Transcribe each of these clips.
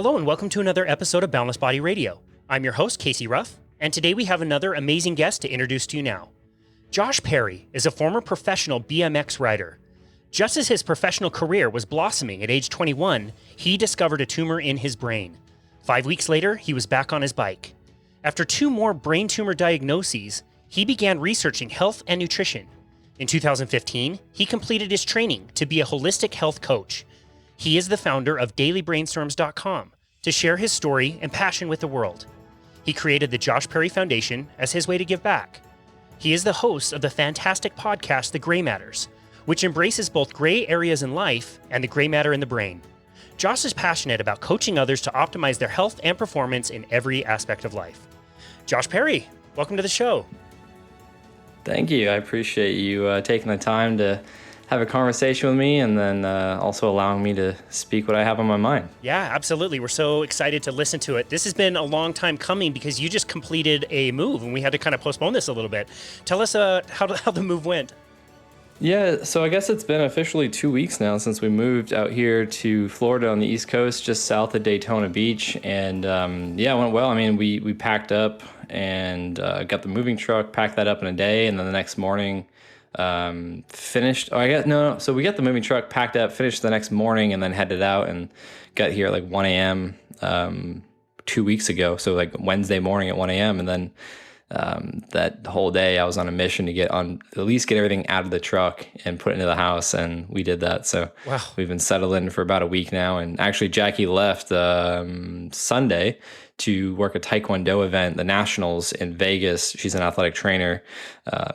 Hello and welcome to another episode of Boundless Body Radio. I'm your host, Casey Ruff, and today we have another amazing guest to introduce to you now. Josh Perry is a former professional BMX rider. Just as his professional career was blossoming at age 21, he discovered a tumor in his brain. 5 weeks later, he was back on his bike. After 2 more brain tumor diagnoses, he began researching health and nutrition. In 2015, he completed his training to be a holistic health coach. He is the founder of dailybrainstorms.com to share his story and passion with the world. He created the Josh Perry Foundation as his way to give back. He is the host of the fantastic podcast, The Gray Matters, which embraces both gray areas in life and the gray matter in the brain. Josh is passionate about coaching others to optimize their health and performance in every aspect of life. Josh Perry, welcome to the show. Thank you. I appreciate you taking the time to have a conversation with me and then also allowing me to speak what I have on my mind. Yeah, absolutely. We're so excited to listen to it. This has been a long time coming because you just completed a move and we had to kind of postpone this a little bit. Tell us how the move went. Yeah, so I guess it's been officially 2 weeks now since we moved out here to Florida on the East Coast, just south of Daytona Beach. And it went well. I mean, we packed up and got the moving truck, packed that up in a day. And then the next morning, finished. So we got the moving truck packed up, finished the next morning, and then headed out and got here at like 1 a.m. 2 weeks ago. So like Wednesday morning at 1 a.m. And then that whole day I was on a mission to at least get everything out of the truck and put it into the house, and we did that. So wow. We've been settled in for about a week now, and actually Jackie left Sunday to work a Taekwondo event, the Nationals in Vegas. She's an athletic trainer,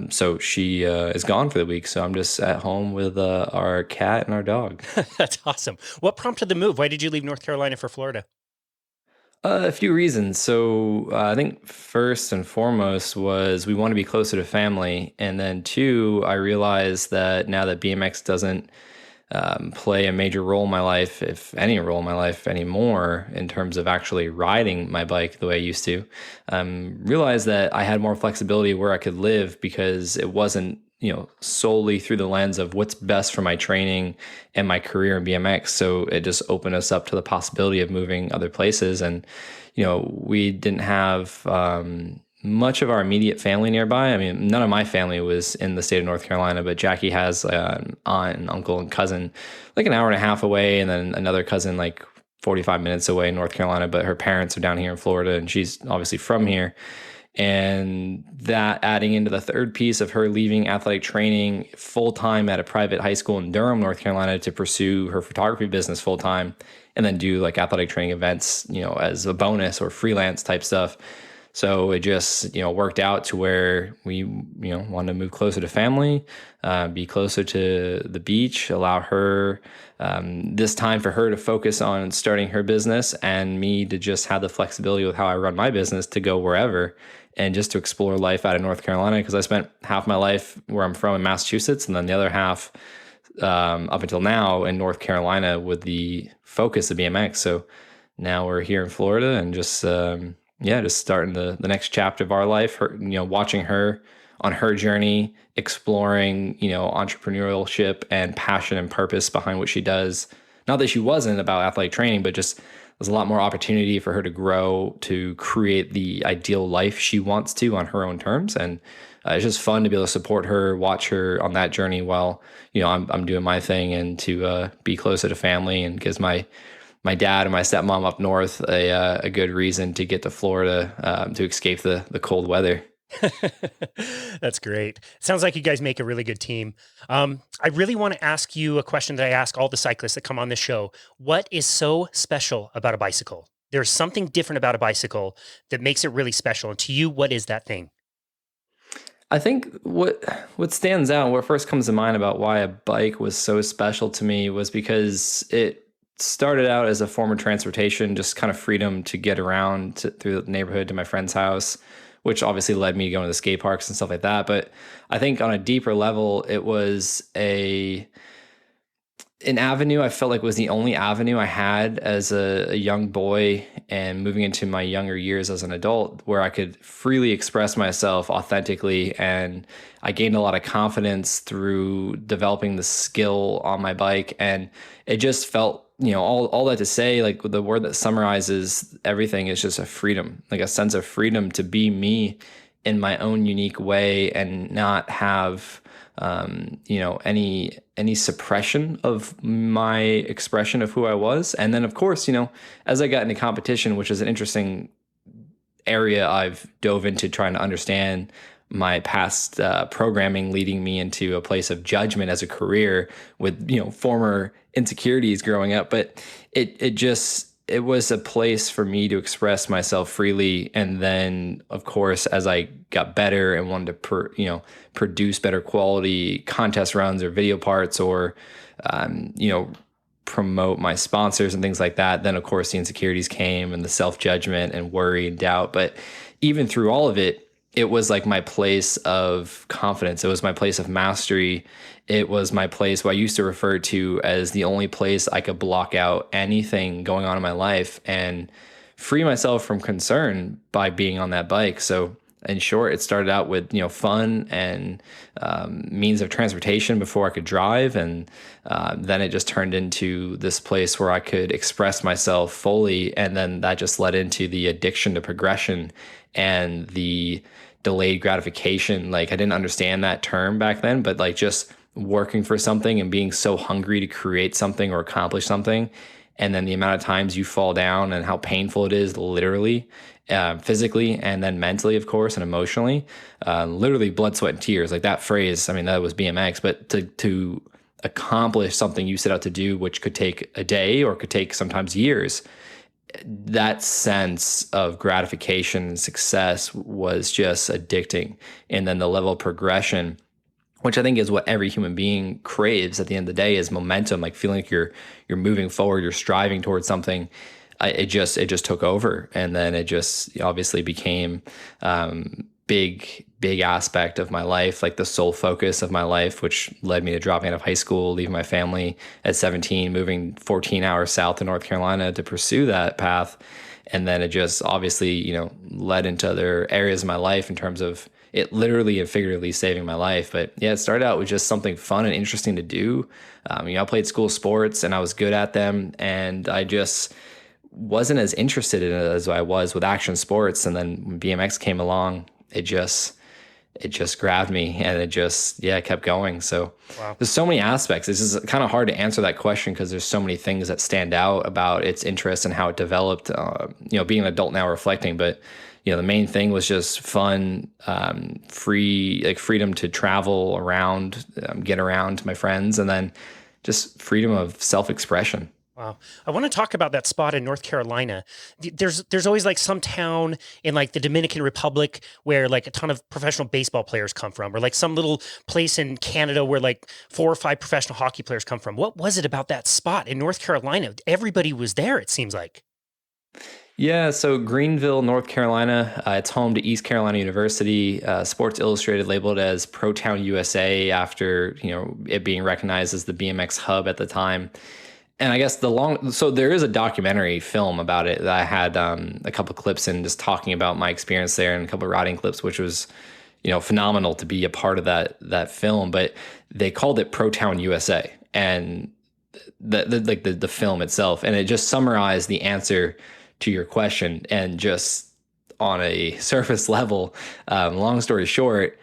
so she is gone for the week. So I'm just at home with our cat and our dog. That's awesome. What prompted the move? Why did you leave North Carolina for Florida? A few reasons. So I think first and foremost was we want to be closer to family. And then 2, I realized that now that BMX doesn't play a major role in my life, if any role in my life anymore, in terms of actually riding my bike the way I used to, realized that I had more flexibility where I could live because it wasn't solely through the lens of what's best for my training and my career in BMX. So it just opened us up to the possibility of moving other places. And, we didn't have much of our immediate family nearby. I mean, none of my family was in the state of North Carolina, but Jackie has an aunt and uncle and cousin like an hour and a half away, and then another cousin like 45 minutes away in North Carolina, but her parents are down here in Florida, and she's obviously from here. And that adding into the third piece of her leaving athletic training full-time at a private high school in Durham, North Carolina, to pursue her photography business full-time and then do like athletic training events, as a bonus or freelance type stuff. So it just, worked out to where we, wanted to move closer to family, be closer to the beach, allow her this time for her to focus on starting her business and me to just have the flexibility with how I run my business to go wherever and just to explore life out of North Carolina. Because I spent half my life where I'm from in Massachusetts and then the other half up until now in North Carolina with the focus of BMX. So now we're here in Florida and just starting the next chapter of our life. Her, watching her on her journey, exploring, entrepreneurship and passion and purpose behind what she does. Not that she wasn't about athletic training, but just there's a lot more opportunity for her to grow, to create the ideal life she wants to on her own terms. And it's just fun to be able to support her, watch her on that journey while, I'm doing my thing, and to be closer to family, and gives my dad and my stepmom up north a good reason to get to Florida to escape the cold weather. That's great. Sounds like you guys make a really good team. I really want to ask you a question that I ask all the cyclists that come on this show. What is so special about a bicycle? There's something different about a bicycle that makes it really special. And to you, what is that thing? I think what stands out, what first comes to mind about why a bike was so special to me was because it started out as a form of transportation, just kind of freedom to get around through the neighborhood to my friend's house, which obviously led me to going to the skate parks and stuff like that. But I think on a deeper level, it was an avenue I felt like was the only avenue I had as a young boy and moving into my younger years as an adult, where I could freely express myself authentically. And I gained a lot of confidence through developing the skill on my bike. And it just felt all that to say, like the word that summarizes everything is just a freedom, like a sense of freedom to be me in my own unique way and not have, any suppression of my expression of who I was. And then, of course, as I got into competition, which is an interesting area I've dove into trying to understand my past programming, leading me into a place of judgment as a career with former insecurities growing up. But it was a place for me to express myself freely. And then, of course, as I got better and wanted to produce better quality contest runs or video parts, or promote my sponsors and things like that, then of course the insecurities came and the self-judgment and worry and doubt. But even through all of it, it was like my place of confidence. It was my place of mastery. It was my place, what I used to refer to as the only place I could block out anything going on in my life and free myself from concern by being on that bike. So in short, it started out with fun and means of transportation before I could drive, and then it just turned into this place where I could express myself fully, and then that just led into the addiction to progression and the delayed gratification. Like, I didn't understand that term back then, but like just working for something and being so hungry to create something or accomplish something, and then the amount of times you fall down and how painful it is, literally, physically, and then mentally, of course, and emotionally, literally blood, sweat, and tears. Like that phrase, I mean, that was BMX, but to accomplish something you set out to do, which could take a day or could take sometimes years, that sense of gratification and success was just addicting. And then the level of progression, which I think is what every human being craves at the end of the day, is momentum, like feeling like you're moving forward, you're striving towards something. It just took over, and then it just obviously became big aspect of my life, like the sole focus of my life, which led me to dropping out of high school, leaving my family at 17, moving 14 hours south to North Carolina to pursue that path. And then it just obviously, led into other areas of my life in terms of it literally and figuratively saving my life. But yeah, it started out with just something fun and interesting to do. I played school sports and I was good at them, and I just wasn't as interested in it as I was with action sports. And then when BMX came along, it just grabbed me, and it just kept going. So wow. There's so many aspects. It's just kind of hard to answer that question because there's so many things that stand out about its interest and how it developed, being an adult now reflecting. But the main thing was just fun, freedom to travel around, get around my friends, and then just freedom of self-expression. Wow. I want to talk about that spot in North Carolina. There's always like some town in like the Dominican Republic where like a ton of professional baseball players come from, or like some little place in Canada where like 4 or 5 professional hockey players come from. What was it about that spot in North Carolina? Everybody was there, it seems like. Yeah, so Greenville, North Carolina, it's home to East Carolina University. Sports Illustrated labeled it as Pro Town USA after it being recognized as the BMX hub at the time. And I guess so there is a documentary film about it that I had a couple clips in, just talking about my experience there, and a couple of riding clips, which was, phenomenal to be a part of that film. But they called it Pro Town USA, and the film itself, and it just summarized the answer to your question. And just on a surface level, long story short,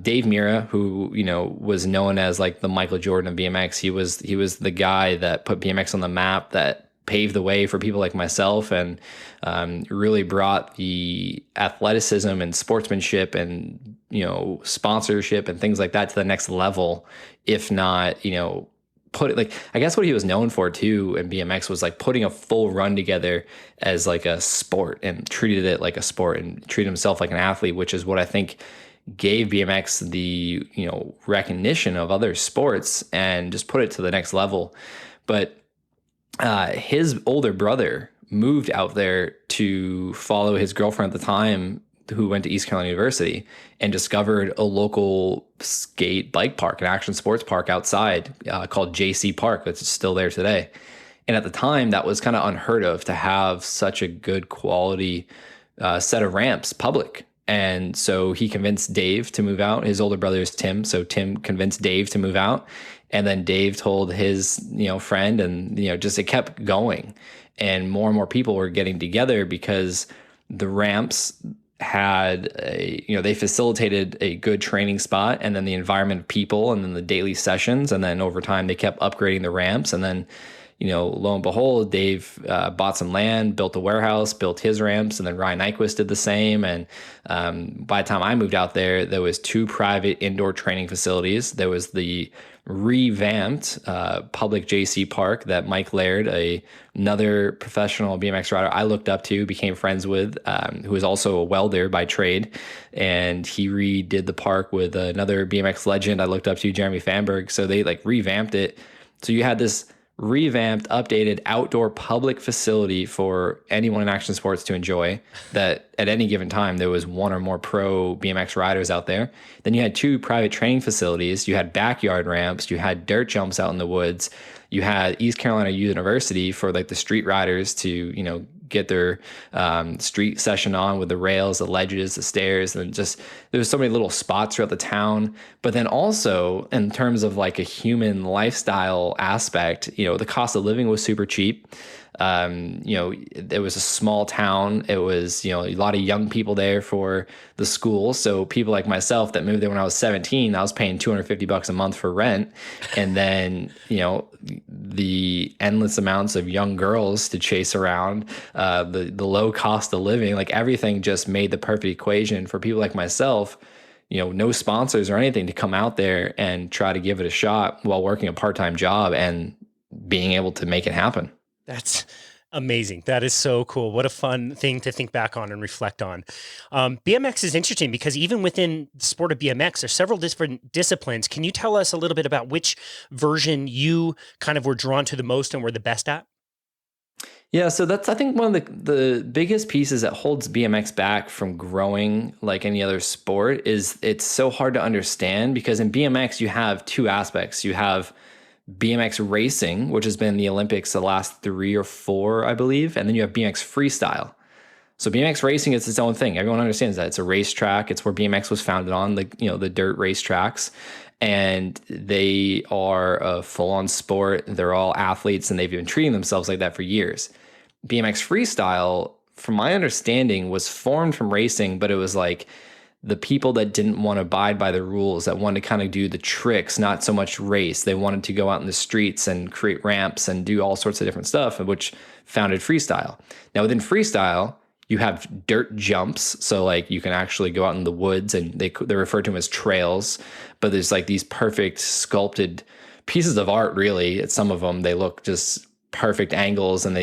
Dave Mira, who was known as like the Michael Jordan of BMX, he was the guy that put BMX on the map, that paved the way for people like myself, and really brought the athleticism and sportsmanship and sponsorship and things like that to the next level. If not, put it like, I guess what he was known for too in BMX was like putting a full run together as like a sport, and treated it like a sport, and treated himself like an athlete, which is what I think gave BMX the recognition of other sports and just put it to the next level. But his older brother moved out there to follow his girlfriend at the time, who went to East Carolina University, and discovered a local skate bike park, an action sports park outside called JC Park, that's still there today. And at the time, that was kind of unheard of, to have such a good quality set of ramps public. And so he convinced Dave to move out. His older brother is Tim. So Tim convinced Dave to move out. And then Dave told his, friend, and, just it kept going. And more people were getting together because the ramps had they facilitated a good training spot, and then the environment of people, and then the daily sessions. And then over time, they kept upgrading the ramps. And then, lo and behold, Dave bought some land, built a warehouse, built his ramps, and then Ryan Nyquist did the same. And by the time I moved out there was 2 private indoor training facilities. There was the revamped public JC Park that Mike Laird, another professional BMX rider I looked up to, became friends with, who is also a welder by trade. And he redid the park with another BMX legend I looked up to, Jeremy Fanberg. So they revamped it. So you had this revamped, updated outdoor public facility for anyone in action sports to enjoy, that at any given time there was 1 or more pro BMX riders out there. Then you had 2 private training facilities. You had backyard ramps. You had dirt jumps out in the woods. You had East Carolina University for the street riders to, get their street session on with the rails, the ledges, the stairs, and just there was so many little spots throughout the town. But then also in terms of a human lifestyle aspect, the cost of living was super cheap. It was a small town. It was, a lot of young people there for the school. So people like myself that moved there when I was 17, I was paying $250 a month for rent. And then, the endless amounts of young girls to chase around, the low cost of living, everything just made the perfect equation for people like myself, no sponsors or anything, to come out there and try to give it a shot while working a part-time job and being able to make it happen. That's amazing. That is so cool. What a fun thing to think back on and reflect on. BMX is interesting because even within the sport of BMX, there's several different disciplines. Can you tell us a little bit about which version you kind of were drawn to the most and were the best at? Yeah, so that's, I think, one of the biggest pieces that holds BMX back from growing like any other sport is it's so hard to understand, because in BMX you have 2 aspects. You have BMX racing, which has been in the Olympics the last 3 or 4, I believe. And then you have BMX freestyle. So BMX racing is its own thing. Everyone understands that. It's a racetrack. It's where BMX was founded on, the dirt racetracks. And they are a full-on sport. They're all athletes, and they've been treating themselves like that for years. BMX freestyle, from my understanding, was formed from racing, but it was the people that didn't want to abide by the rules, that wanted to kind of do the tricks, not so much race. They wanted to go out in the streets and create ramps and do all sorts of different stuff, which founded freestyle. Now, within freestyle, you have dirt jumps. So you can actually go out in the woods, and they're referred to them as trails, but there's these perfect sculpted pieces of art, really. At some of them, they look just perfect angles, and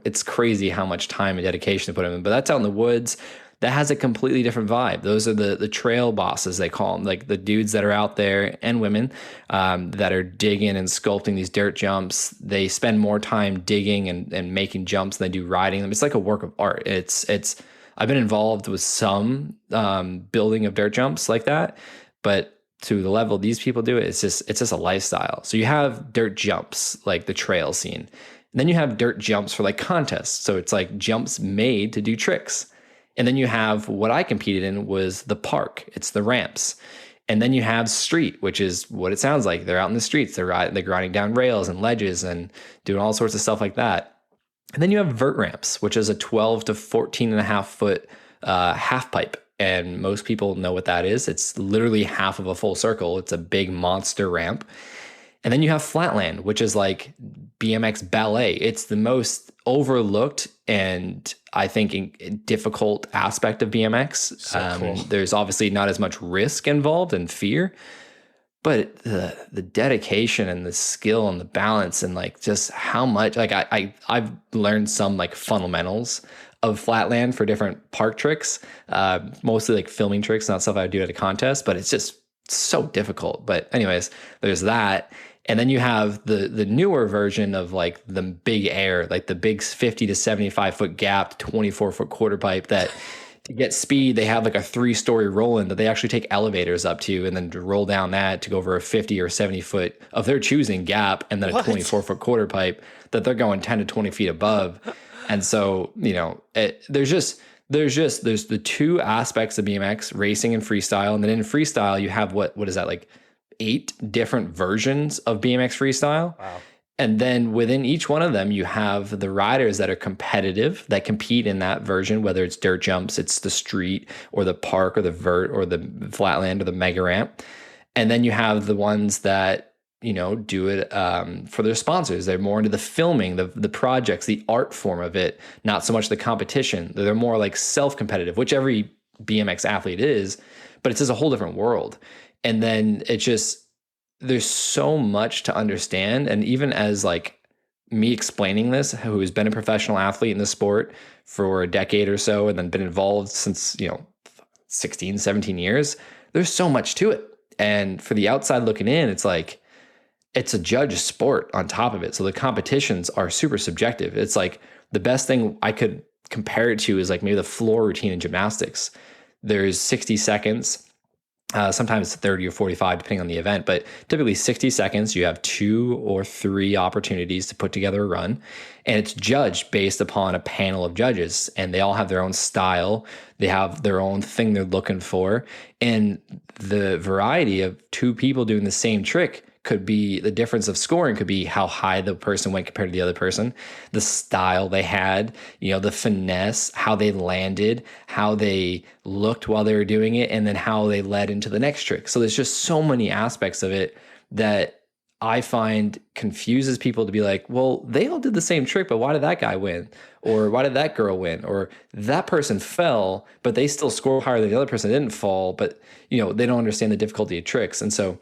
it's crazy how much time and dedication to put in. But that's out in the woods. That has a completely different vibe. Those are the trail bosses, they call them, the dudes that are out there, and women, that are digging and sculpting these dirt jumps. They spend more time digging and making jumps than they do riding them. It's like a work of art. I've been involved with some building of dirt jumps like that, but to the level these people do it, it's just a lifestyle. So you have dirt jumps, like the trail scene. And then you have dirt jumps for contests. So it's jumps made to do tricks. And then you have what I competed in was the park. It's the ramps. And then you have street, which is what it sounds like. They're out in the streets. They're grinding down rails and ledges and doing all sorts of stuff like that. And then you have vert ramps, which is a 12 to 14 and a half foot half pipe. And most people know what that is. It's literally half of a full circle. It's a big monster ramp. And then you have flatland, which is BMX ballet. It's the most overlooked and, I think, difficult aspect of BMX. So cool. There's obviously not as much risk involved and fear, but the dedication and the skill and the balance and just how much I've learned some fundamentals of flatland for different park tricks, mostly filming tricks, not stuff I would do at a contest, but it's just so difficult. But anyways, there's that. And then you have the newer version of the big air, the big 50 to 75 foot gap, 24 foot quarter pipe that to get speed, they have a 3-story roll-in that they actually take elevators up to, and then to roll down that to go over a 50 or 70 foot of their choosing gap, and then a 24 foot quarter pipe that they're going 10 to 20 feet above. And so, there's There's the two aspects of BMX, racing and freestyle. And then in freestyle, you have what is that, like 8 different versions of BMX freestyle. Wow. And then within each one of them, you have the riders that are competitive, that compete in that version, whether it's dirt jumps, it's the street or the park or the vert or the flatland or the mega ramp. And then you have the ones that, do it for their sponsors. They're more into the filming, the projects, the art form of it, not so much the competition. They're more like self-competitive, which every BMX athlete is, but it's just a whole different world. And then there's so much to understand. And even as like me explaining this, who's been a professional athlete in the sport for a decade or so, and then been involved since, 16, 17 years, there's so much to it. And for the outside looking in, it's like, it's a judge sport on top of it. So the competitions are super subjective. It's like the best thing I could compare it to is like maybe the floor routine in gymnastics. There's 60 seconds, sometimes 30 or 45, depending on the event, but typically 60 seconds. You have 2 or 3 opportunities to put together a run, and it's judged based upon a panel of judges, and they all have their own style. They have their own thing they're looking for. And the variety of 2 people doing the same trick could be, the difference of scoring could be how high the person went compared to the other person, the style they had, the finesse, how they landed, how they looked while they were doing it, and then how they led into the next trick. So there's just so many aspects of it that I find confuses people to be like, well, they all did the same trick, but why did that guy win? Or why did that girl win? Or that person fell, but they still scored higher than the other person that didn't fall, but they don't understand the difficulty of tricks. And so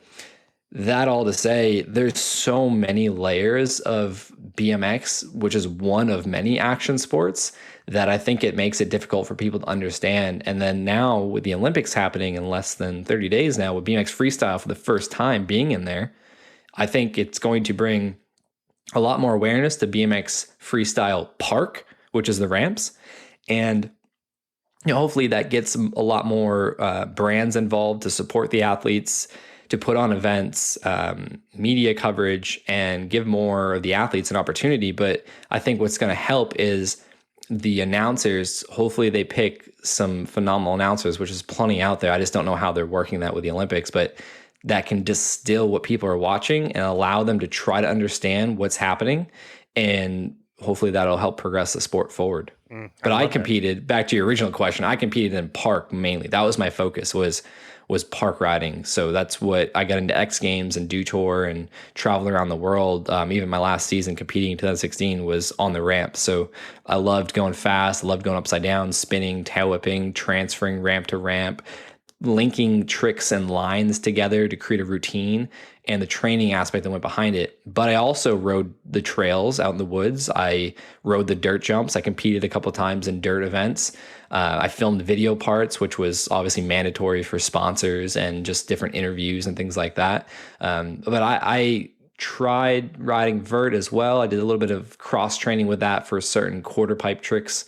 that all to say, there's so many layers of BMX, which is one of many action sports, that I think it makes it difficult for people to understand. And then now with the Olympics happening in less than 30 days now, with BMX freestyle for the first time being in there, I think it's going to bring a lot more awareness to BMX freestyle park, which is the ramps. And hopefully that gets a lot more brands involved to support the athletes, to put on events, media coverage, and give more of the athletes an opportunity. But I think what's going to help is the announcers. Hopefully they pick some phenomenal announcers, which is plenty out there. I just don't know how they're working that with the Olympics, but that can distill what people are watching and allow them to try to understand what's happening. And hopefully that'll help progress the sport forward. But I competed, back to your original question, I competed in park mainly. That was my focus, was park riding. So that's what I got into X Games and Do Tour and traveled around the world. Even my last season competing in 2016 was on the ramp. So I loved going fast, loved going upside down, spinning, tail whipping, transferring ramp to ramp, linking tricks and lines together to create a routine, and the training aspect that went behind it. But I also rode the trails out in the woods. I rode the dirt jumps. I competed a couple of times in dirt events. I filmed video parts, which was obviously mandatory for sponsors and just different interviews and things like that. But I tried riding vert as well. I did a little bit of cross training with that for certain quarter pipe tricks.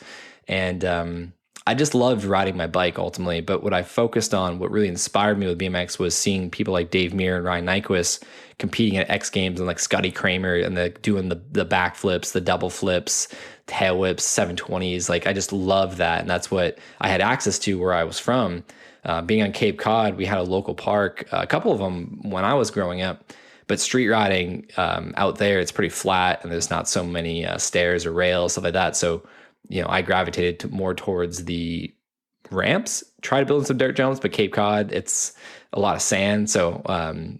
And I just loved riding my bike ultimately. But what I focused on, what really inspired me with BMX, was seeing people like Dave Muir and Ryan Nyquist competing at X Games, and like Scotty Kramer, and doing the back flips, the double flips, tail whips, 720s. Like I just love that. And that's what I had access to where I was from. Being on Cape Cod, we had a local park, a couple of them when I was growing up. But street riding out there, it's pretty flat, and there's not so many stairs or rails, stuff like that. So I gravitated more towards the ramps, try to build some dirt jumps, but Cape Cod, it's a lot of sand. So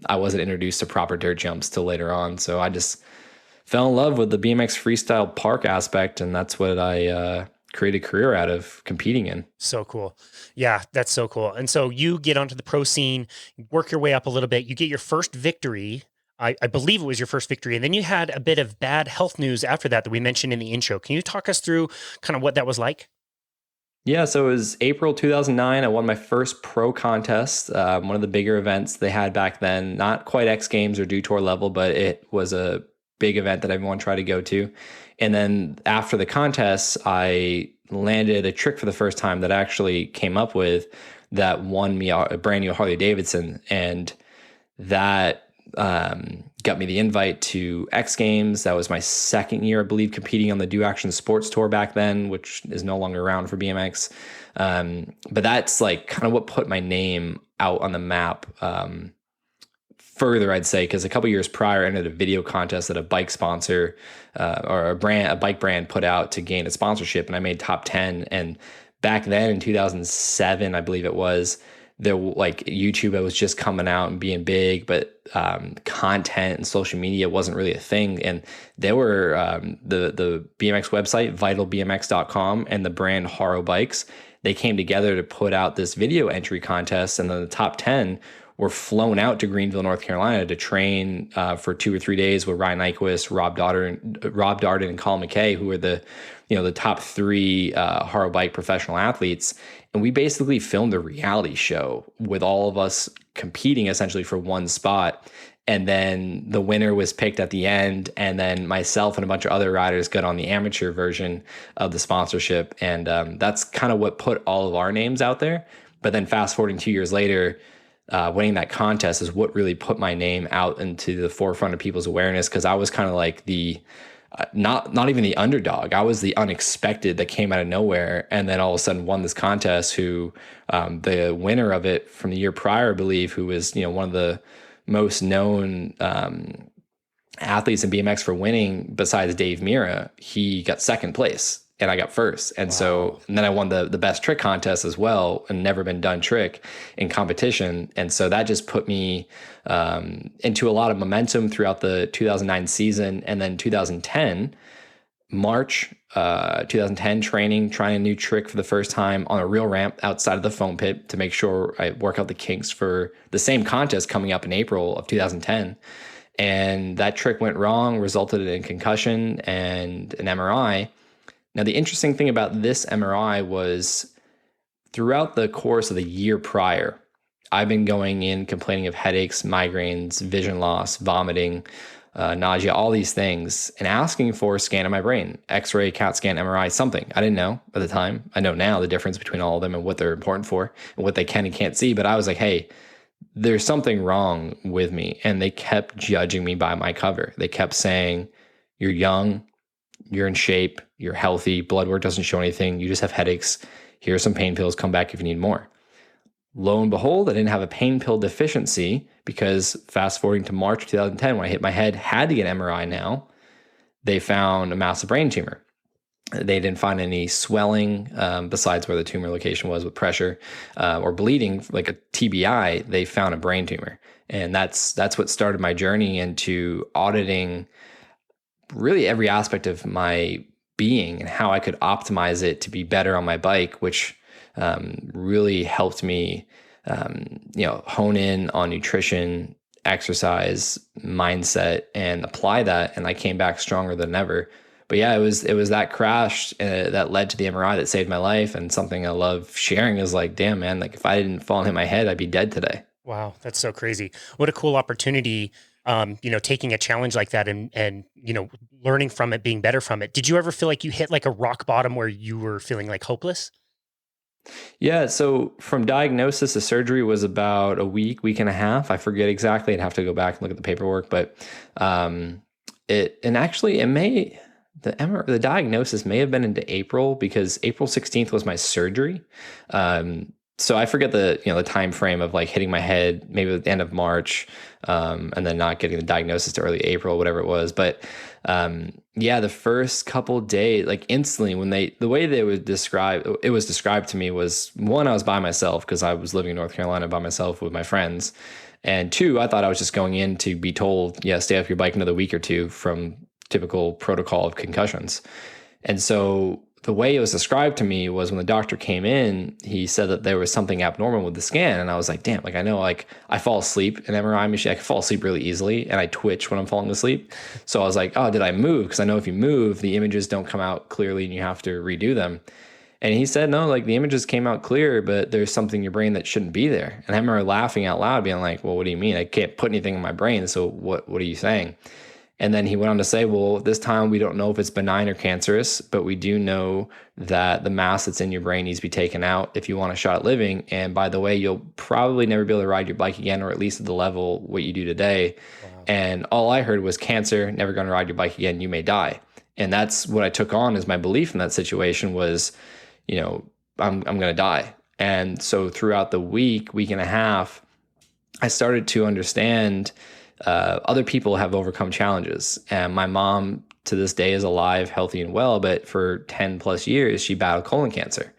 I wasn't introduced to proper dirt jumps till later on. So I just fell in love with the BMX freestyle park aspect. And that's what I created a career out of, competing in. So cool. Yeah, that's so cool. And so you get onto the pro scene, work your way up a little bit. You get your first victory. I believe it was your first victory. And then you had a bit of bad health news after that we mentioned in the intro. Can you talk us through kind of what that was like? Yeah, so it was April 2009. I won my first pro contest, one of the bigger events they had back then. Not quite X Games or Do Tour level, but it was a big event that everyone tried to go to. And then after the contest, I landed a trick for the first time that I actually came up with that won me a brand new Harley Davidson. And that got me the invite to X Games. That was my second year, I believe, competing on the Do Action Sports Tour back then, which is no longer around for BMX. But that's like kind of what put my name out on the map further, I'd say, because a couple years prior, I entered a video contest that a bike sponsor or a bike brand put out to gain a sponsorship, and I made top 10. And back then in 2007, I believe it was, there like YouTube was just coming out and being big, but content and social media wasn't really a thing. And there were the BMX website, vitalbmx.com, and the brand Haro Bikes. They came together to put out this video entry contest, and then the top 10 were flown out to Greenville, North Carolina to train for 2 or 3 days with Ryan Nyquist, Rob Darden, and Colin McKay, who were the top 3 Haro Bike professional athletes. And we basically filmed a reality show with all of us competing essentially for one spot. And then the winner was picked at the end. And then myself and a bunch of other riders got on the amateur version of the sponsorship. And that's kind of what put all of our names out there. But then fast forwarding 2 years later, winning that contest is what really put my name out into the forefront of people's awareness, because I was kind of like the not even the underdog. I was the unexpected that came out of nowhere, and then all of a sudden won this contest. Who the winner of it from the year prior, I believe, who was one of the most known athletes in BMX for winning, besides Dave Mira, he got second place. And I got first. And Wow. and then I won the best trick contest as well, and never been done trick in competition. And so that just put me into a lot of momentum throughout the 2009 season. And then 2010, March 2010, trying a new trick for the first time on a real ramp outside of the foam pit to make sure I work out the kinks for the same contest coming up in April of 2010. And that trick went wrong, resulted in concussion and an MRI. Now, the interesting thing about this MRI was throughout the course of the year prior, I've been going in complaining of headaches, migraines, vision loss, vomiting, nausea, all these things, and asking for a scan of my brain, X-ray, CAT scan, MRI, something. I didn't know at the time. I know now the difference between all of them and what they're important for and what they can and can't see. But I was like, hey, there's something wrong with me. And they kept judging me by my cover. They kept saying, you're young, you're in shape, you're healthy, blood work doesn't show anything, you just have headaches, here's some pain pills, come back if you need more. Lo and behold, I didn't have a pain pill deficiency, because fast forwarding to March 2010, when I hit my head, had to get MRI now, they found a massive brain tumor. They didn't find any swelling besides where the tumor location was with pressure or bleeding, like a TBI. They found a brain tumor. And that's what started my journey into auditing really every aspect of my being and how I could optimize it to be better on my bike, which really helped me, hone in on nutrition, exercise, mindset, and apply that. And I came back stronger than ever. But yeah, it was that crash that led to the MRI that saved my life. And something I love sharing is like, damn, man, like if I didn't fall and hit my head, I'd be dead today. Wow, that's so crazy. What a cool opportunity, taking a challenge like that and learning from it, being better from it. Did you ever feel like you hit like a rock bottom where you were feeling like hopeless? Yeah, so from diagnosis to surgery was about a week and a half. I forget exactly. I'd have to go back and look at the paperwork, but the diagnosis may have been into April, because April 16th was my surgery. So I forget the time frame of like hitting my head maybe at the end of March, and then not getting the diagnosis to early April, whatever it was. But the first couple days, like instantly, the way it was described to me was, one, I was by myself because I was living in North Carolina by myself with my friends, and two, I thought I was just going in to be told, yeah, stay off your bike another week or two, from typical protocol of concussions. And so the way it was described to me was, when the doctor came in, he said that there was something abnormal with the scan. And I was like, damn, like I know, like I fall asleep in MRI machine. I can fall asleep really easily, and I twitch when I'm falling asleep. So I was like, oh, did I move? Because I know if you move, the images don't come out clearly and you have to redo them. And he said, no, like the images came out clear, but there's something in your brain that shouldn't be there. And I remember laughing out loud, being like, well, what do you mean? I can't put anything in my brain. So what are you saying? And then he went on to say, well, this time we don't know if it's benign or cancerous, but we do know that the mass that's in your brain needs to be taken out if you want a shot at living. And by the way, you'll probably never be able to ride your bike again, or at least at the level what you do today. Wow. And all I heard was cancer, never going to ride your bike again, you may die. And that's what I took on as my belief in that situation was, I'm going to die. And so throughout the week and a half, I started to understand other people have overcome challenges. And my mom to this day is alive, healthy and well, but for 10 plus years, she battled colon cancer.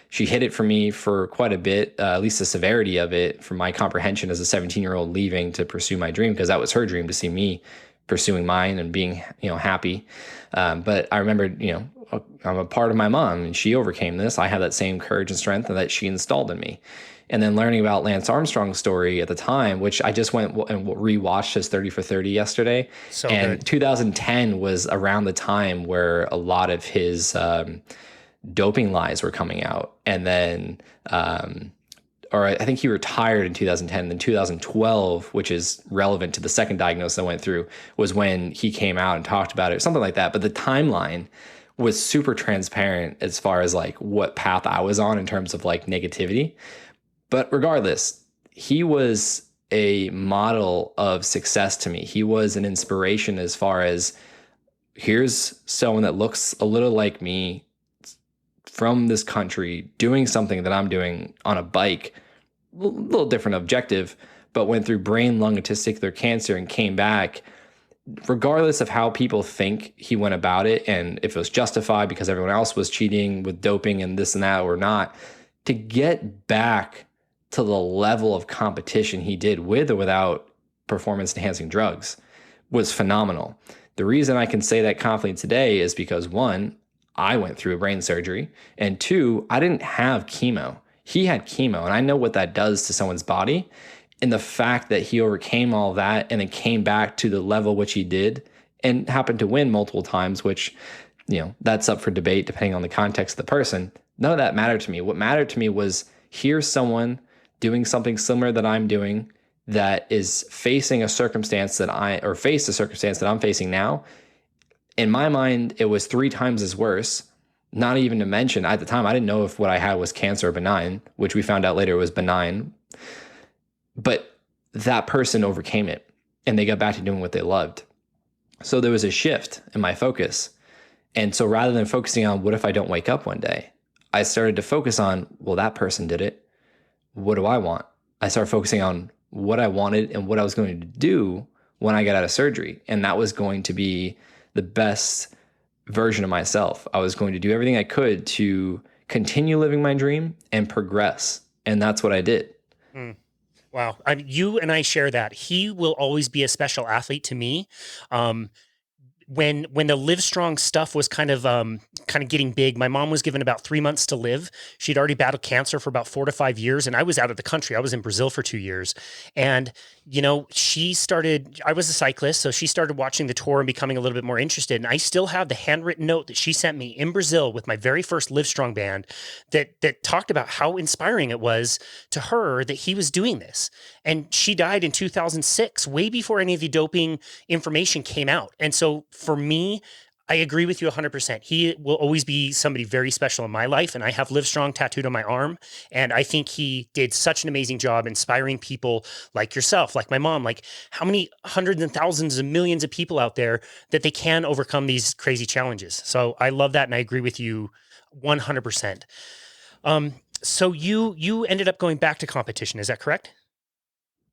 She hid it from me for quite a bit, at least the severity of it, from my comprehension as a 17-year-old leaving to pursue my dream, because that was her dream, to see me pursuing mine and being, happy. But I remember, I'm a part of my mom, and she overcame this. I have that same courage and strength that she installed in me. And then learning about Lance Armstrong's story at the time, which I just went and rewatched his 30 for 30 yesterday. So and good. 2010 was around the time where a lot of his doping lies were coming out. And then, or I think he retired in 2010. Then 2012, which is relevant to the second diagnosis I went through, was when he came out and talked about it, something like that. But the timeline was super transparent as far as like what path I was on in terms of like negativity. But regardless, he was a model of success to me. He was an inspiration as far as here's someone that looks a little like me from this country doing something that I'm doing on a bike, a little different objective, but went through brain, lung, and testicular cancer and came back. Regardless of how people think he went about it and if it was justified because everyone else was cheating with doping and this and that or not, to get back to the level of competition he did with or without performance enhancing drugs was phenomenal. The reason I can say that confidently today is because one, I went through a brain surgery, and two, I didn't have chemo. He had chemo, and I know what that does to someone's body. And the fact that he overcame all that and then came back to the level which he did and happened to win multiple times, which, that's up for debate depending on the context of the person. None of that mattered to me. What mattered to me was here's someone doing something similar that I'm doing that is facing a circumstance faced a circumstance that I'm facing now. In my mind, it was 3 times as worse. Not even to mention, at the time, I didn't know if what I had was cancer or benign, which we found out later was benign. But that person overcame it and they got back to doing what they loved. So there was a shift in my focus. And so rather than focusing on what if I don't wake up one day, I started to focus on, well, that person did it. What do I want? I started focusing on what I wanted and what I was going to do when I got out of surgery. And that was going to be the best version of myself. I was going to do everything I could to continue living my dream and progress. And that's what I did. Wow. You and I share that. He will always be a special athlete to me. When the Live Strong stuff was kind of getting big, my mom was given about 3 months to live. She'd already battled cancer for about 4 to 5 years, and I was out of the country. I was in Brazil for 2 years. And, I was a cyclist, so she started watching the tour and becoming a little bit more interested. And I still have the handwritten note that she sent me in Brazil with my very first Live Strong band that talked about how inspiring it was to her that he was doing this. And she died in 2006, way before any of the doping information came out. And so for me, I agree with you 100%. He will always be somebody very special in my life, and I have Live Strong tattooed on my arm, and I think he did such an amazing job inspiring people like yourself, like my mom, like how many hundreds and thousands and millions of people out there that they can overcome these crazy challenges. So I love that, and I agree with you 100%. So you ended up going back to competition, is that correct?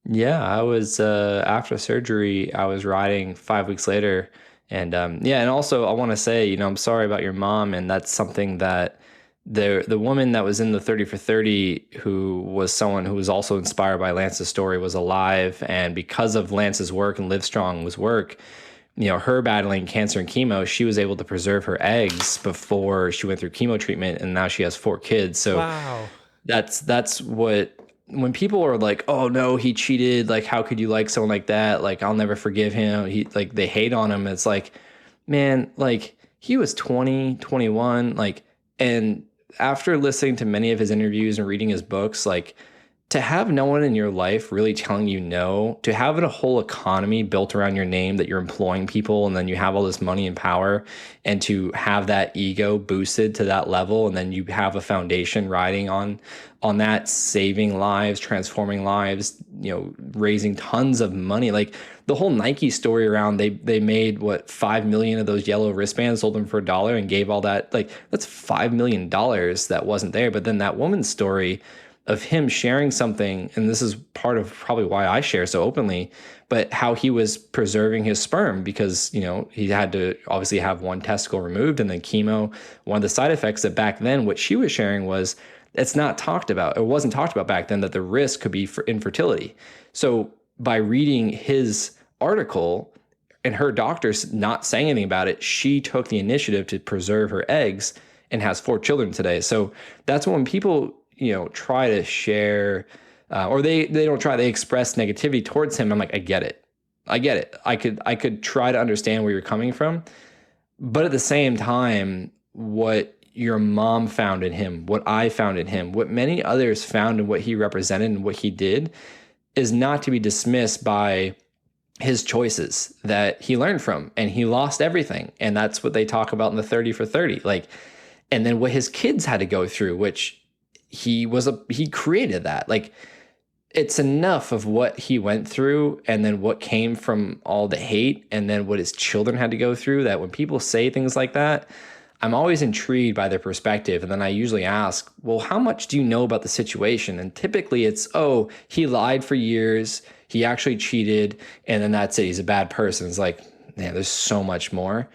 Yeah, I was after surgery, I was riding 5 weeks later. And and also I want to say, I'm sorry about your mom, and that's something that the woman that was in the 30 for 30, who was someone who was also inspired by Lance's story, was alive, and because of Lance's work and Livestrong's work, her battling cancer and chemo, she was able to preserve her eggs before she went through chemo treatment, and now she has 4 kids. So Wow. that's what, when people are like, oh no, he cheated, like how could you like someone like that, like I'll never forgive him, they hate on him. It's like, man, like he was 20, 21, like, and after listening to many of his interviews and reading his books, like to have no one in your life really telling you no, to have a whole economy built around your name that you're employing people and then you have all this money and power, and to have that ego boosted to that level, and then you have a foundation riding on that, saving lives, transforming lives, raising tons of money. Like the whole Nike story around they made what 5 million of those yellow wristbands, sold them for $1 and gave all that, like that's $5 million that wasn't there. But then that woman's story of him sharing something, and this is part of probably why I share so openly, but how he was preserving his sperm because, he had to obviously have one testicle removed and then chemo. One of the side effects that back then, what she was sharing was, it's not talked about. It wasn't talked about back then that the risk could be for infertility. So by reading his article and her doctors not saying anything about it, she took the initiative to preserve her eggs and has 4 children today. So that's when people try to share, or they don't try, they express negativity towards him. I'm like, I get it. I could try to understand where you're coming from. But at the same time, what your mom found in him, what I found in him, what many others found in what he represented and what he did is not to be dismissed by his choices that he learned from, and he lost everything. And that's what they talk about in the 30 for 30. And then what his kids had to go through, which he created that. Like, it's enough of what he went through and then what came from all the hate and then what his children had to go through, that when people say things like that, I'm always intrigued by their perspective. And then I usually ask, well, how much do you know about the situation? And typically it's, oh, he lied for years, he actually cheated, and then that's it, he's a bad person. It's like, man, there's so much more.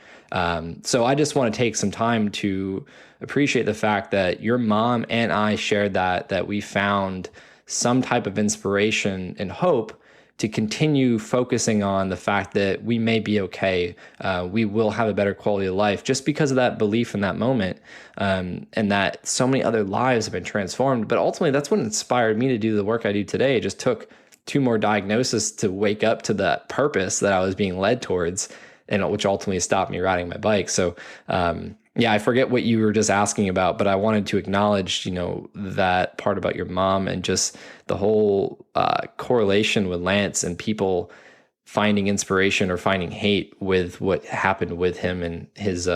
So I just want to take some time to appreciate the fact that your mom and I shared that we found some type of inspiration and hope to continue focusing on the fact that we may be okay. We will have a better quality of life just because of that belief in that moment, and that so many other lives have been transformed. But ultimately, that's what inspired me to do the work I do today. It just took 2 more diagnoses to wake up to that purpose that I was being led towards, and which ultimately stopped me riding my bike. So, I forget what you were just asking about, but I wanted to acknowledge, that part about your mom and just the whole correlation with Lance and people finding inspiration or finding hate with what happened with him and his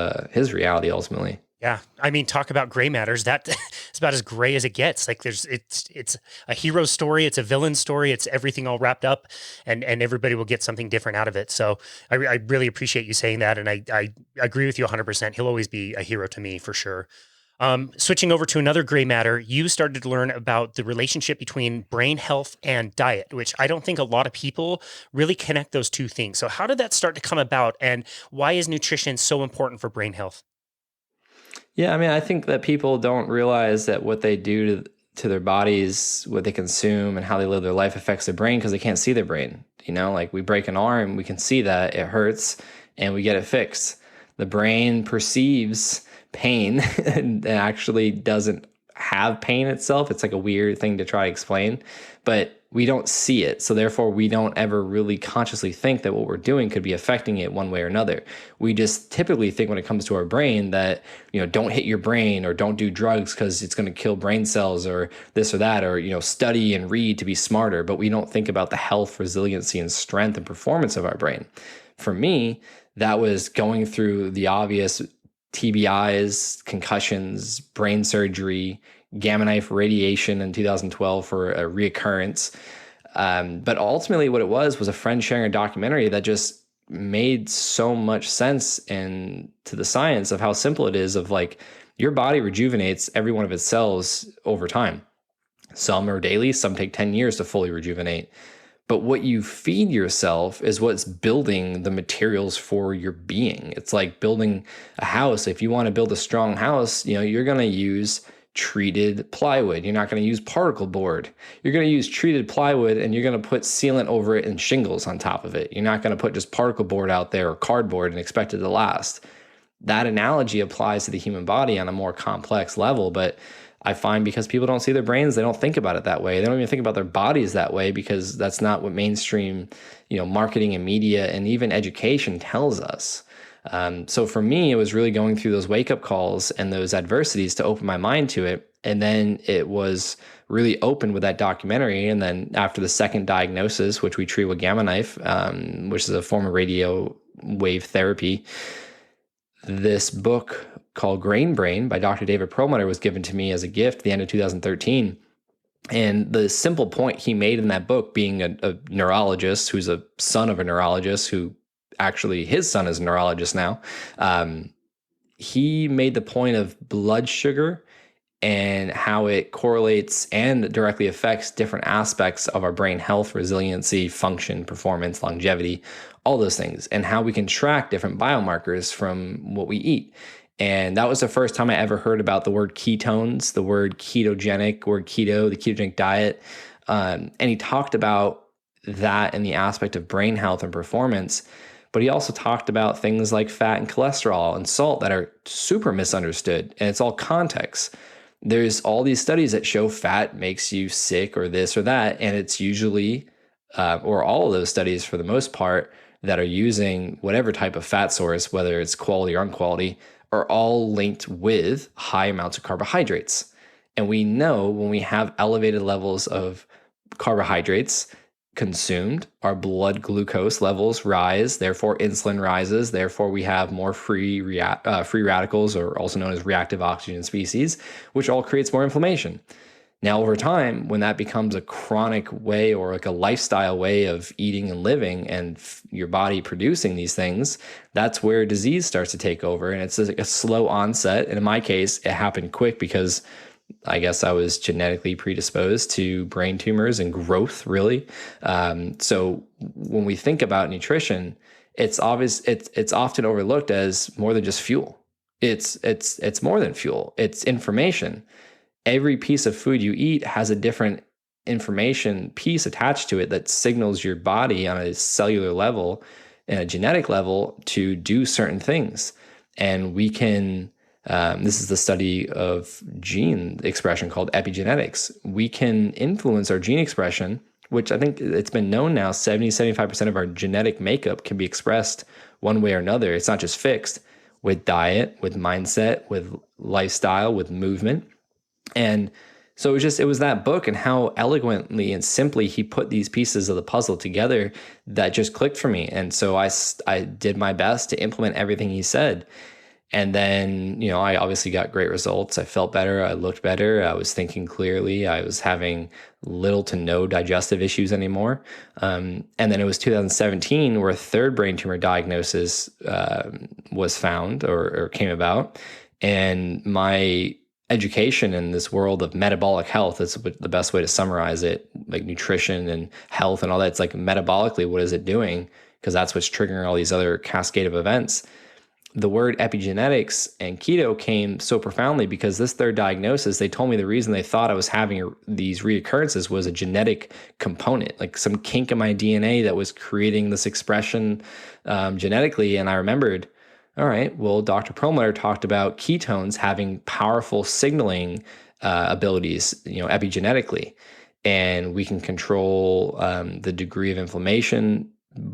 reality ultimately. Yeah. I mean, talk about gray matters. That it's about as gray as it gets. Like it's a hero story. It's a villain story. It's everything all wrapped up, and everybody will get something different out of it. So I really appreciate you saying that. And I agree with you 100%. He'll always be a hero to me for sure. Switching over to another gray matter, you started to learn about the relationship between brain health and diet, which I don't think a lot of people really connect those two things. So how did that start to come about, and why is nutrition so important for brain health? Yeah, I mean, I think that people don't realize that what they do to their bodies, what they consume, and how they live their life affects their brain because they can't see their brain. Like we break an arm, we can see that it hurts and we get it fixed. The brain perceives pain and actually doesn't have pain itself. It's like a weird thing to try to explain, but we don't see it. So therefore, we don't ever really consciously think that what we're doing could be affecting it one way or another. We just typically think when it comes to our brain that, don't hit your brain or don't do drugs because it's going to kill brain cells or this or that, or, study and read to be smarter. But we don't think about the health, resiliency, and strength and performance of our brain. For me, that was going through the obvious TBIs, concussions, brain surgery, gamma knife radiation in 2012 for a reoccurrence. But ultimately what it was a friend sharing a documentary that just made so much sense and to the science of how simple it is of like your body rejuvenates every one of its cells over time. Some are daily, some take 10 years to fully rejuvenate. But what you feed yourself is what's building the materials for your being. It's like building a house. If you want to build a strong house, you're going to use treated plywood. You're not going to use particle board. You're going to use treated plywood and you're going to put sealant over it and shingles on top of it. You're not going to put just particle board out there or cardboard and expect it to last. That analogy applies to the human body on a more complex level, but I find because people don't see their brains, they don't think about it that way. They don't even think about their bodies that way because that's not what mainstream, marketing and media and even education tells us. So for me, it was really going through those wake up calls and those adversities to open my mind to it. And then it was really open with that documentary. And then after the second diagnosis, which we treat with gamma knife, which is a form of radio wave therapy, this book called Grain Brain by Dr. David Perlmutter was given to me as a gift at the end of 2013. And the simple point he made in that book, being a neurologist who's a son of a neurologist who actually his son is a neurologist now, he made the point of blood sugar and how it correlates and directly affects different aspects of our brain health, resiliency, function, performance, longevity, all those things, and how we can track different biomarkers from what we eat. And that was the first time I ever heard about the word ketones, the word ketogenic, word keto, the ketogenic diet. And he talked about that in the aspect of brain health and performance. But he also talked about things like fat and cholesterol and salt that are super misunderstood. And it's all context. There's all these studies that show fat makes you sick or this or that. And it's usually, or all of those studies for the most part, that are using whatever type of fat source, whether it's quality or unquality, are all linked with high amounts of carbohydrates. And we know when we have elevated levels of carbohydrates consumed, our blood glucose levels rise, therefore insulin rises, therefore we have more free radicals, or also known as reactive oxygen species, which all creates more inflammation. Now, over time, when that becomes a chronic way or like a lifestyle way of eating and living and your body producing these things, that's where disease starts to take over. And it's like a slow onset. And in my case, it happened quick because I guess I was genetically predisposed to brain tumors and growth, really. So when we think about nutrition, it's obvious, it's often overlooked as more than just fuel. It's more than fuel. It's information. Every piece of food you eat has a different information piece attached to it that signals your body on a cellular level and a genetic level to do certain things. And we can, this is the study of gene expression called epigenetics. We can influence our gene expression, which I think it's been known now 70-75% of our genetic makeup can be expressed one way or another. It's not just fixed, with diet, with mindset, with lifestyle, with movement. And so it was that book and how eloquently and simply he put these pieces of the puzzle together that just clicked for me. And so I did my best to implement everything he said. And then, I obviously got great results. I felt better. I looked better. I was thinking clearly. I was having little to no digestive issues anymore. And then it was 2017 where a third brain tumor diagnosis was found or came about. And my education in this world of metabolic health, that's the best way to summarize it, like nutrition and health and all that. It's like metabolically, what is it doing? Because that's what's triggering all these other cascade of events. The word epigenetics and keto came so profoundly because this third diagnosis, they told me the reason they thought I was having these reoccurrences was a genetic component, like some kink in my DNA that was creating this expression genetically. And I remembered, all right, well, Dr. Perlmutter talked about ketones having powerful signaling abilities, epigenetically, and we can control the degree of inflammation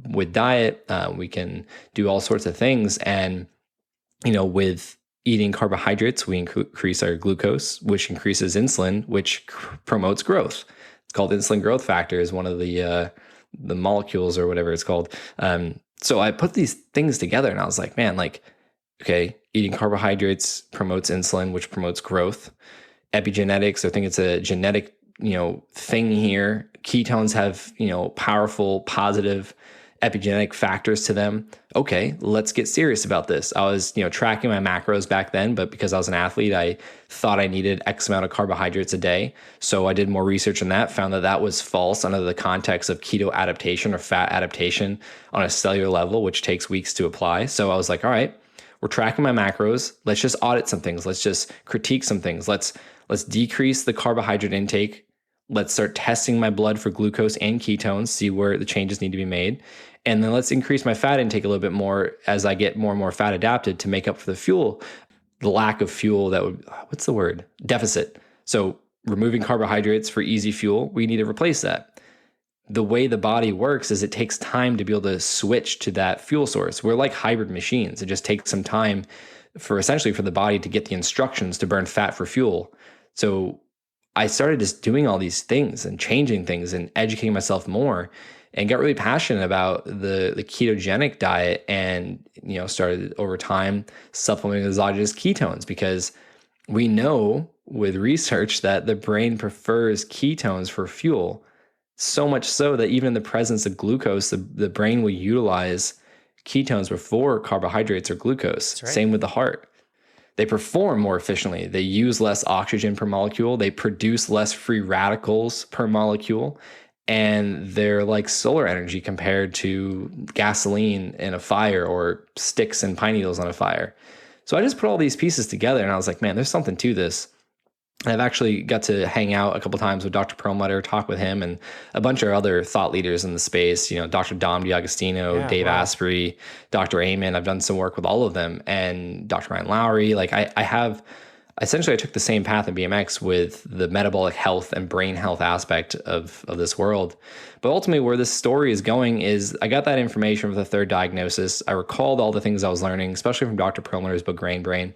with diet. We can do all sorts of things, and with eating carbohydrates, we increase our glucose, which increases insulin, which promotes growth. It's called insulin growth factor, is one of the molecules or whatever it's called. So I put these things together and I was like, man, okay, eating carbohydrates promotes insulin, which promotes growth. Epigenetics, I think it's a genetic, thing here. Ketones have, powerful, positive epigenetic factors to them. Okay, let's get serious about this. I was, tracking my macros back then, but because I was an athlete, I thought I needed X amount of carbohydrates a day. So I did more research on that, found that was false under the context of keto adaptation or fat adaptation on a cellular level, which takes weeks to apply. So I was like, all right, we're tracking my macros. Let's just audit some things. Let's just critique some things. Let's decrease the carbohydrate intake. Let's start testing my blood for glucose and ketones, see where the changes need to be made. And then let's increase my fat intake a little bit more as I get more and more fat adapted to make up for the lack of fuel deficit. So removing carbohydrates for easy fuel, we need to replace that. the way the body works is it takes time to be able to switch to that fuel source. We're like hybrid machines. It just takes some time for essentially for the body to get the instructions to burn fat for fuel. So I started just doing all these things and changing things and educating myself more, and got really passionate about the ketogenic diet, and started over time supplementing exogenous ketones, because we know with research that the brain prefers ketones for fuel, so much so that even in the presence of glucose, the brain will utilize ketones before carbohydrates or glucose. That's right. Same with the heart. They perform more efficiently. They use less oxygen per molecule. They produce less free radicals per molecule. And they're like solar energy compared to gasoline in a fire or sticks and pine needles on a fire. So I just put all these pieces together, and I was like, man, there's something to this. I've actually got to hang out a couple times with Dr. Perlmutter, talk with him, and a bunch of other thought leaders in the space, Dr. Dom D'Agostino, Dave Asprey, Dr. Amen. I've done some work with all of them, and Dr. Ryan Lowry. Like I took the same path in BMX with the metabolic health and brain health aspect of this world. But ultimately where this story is going is I got that information with the third diagnosis. I recalled all the things I was learning, especially from Dr. Perlmutter's book, Grain Brain.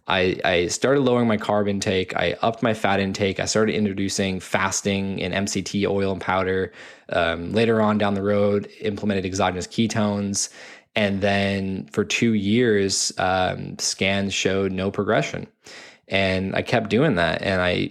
I started lowering my carb intake. I upped my fat intake. I started introducing fasting and MCT oil and powder. Later on down the road, implemented exogenous ketones. And then for 2 years, scans showed no progression. And I kept doing that, and I,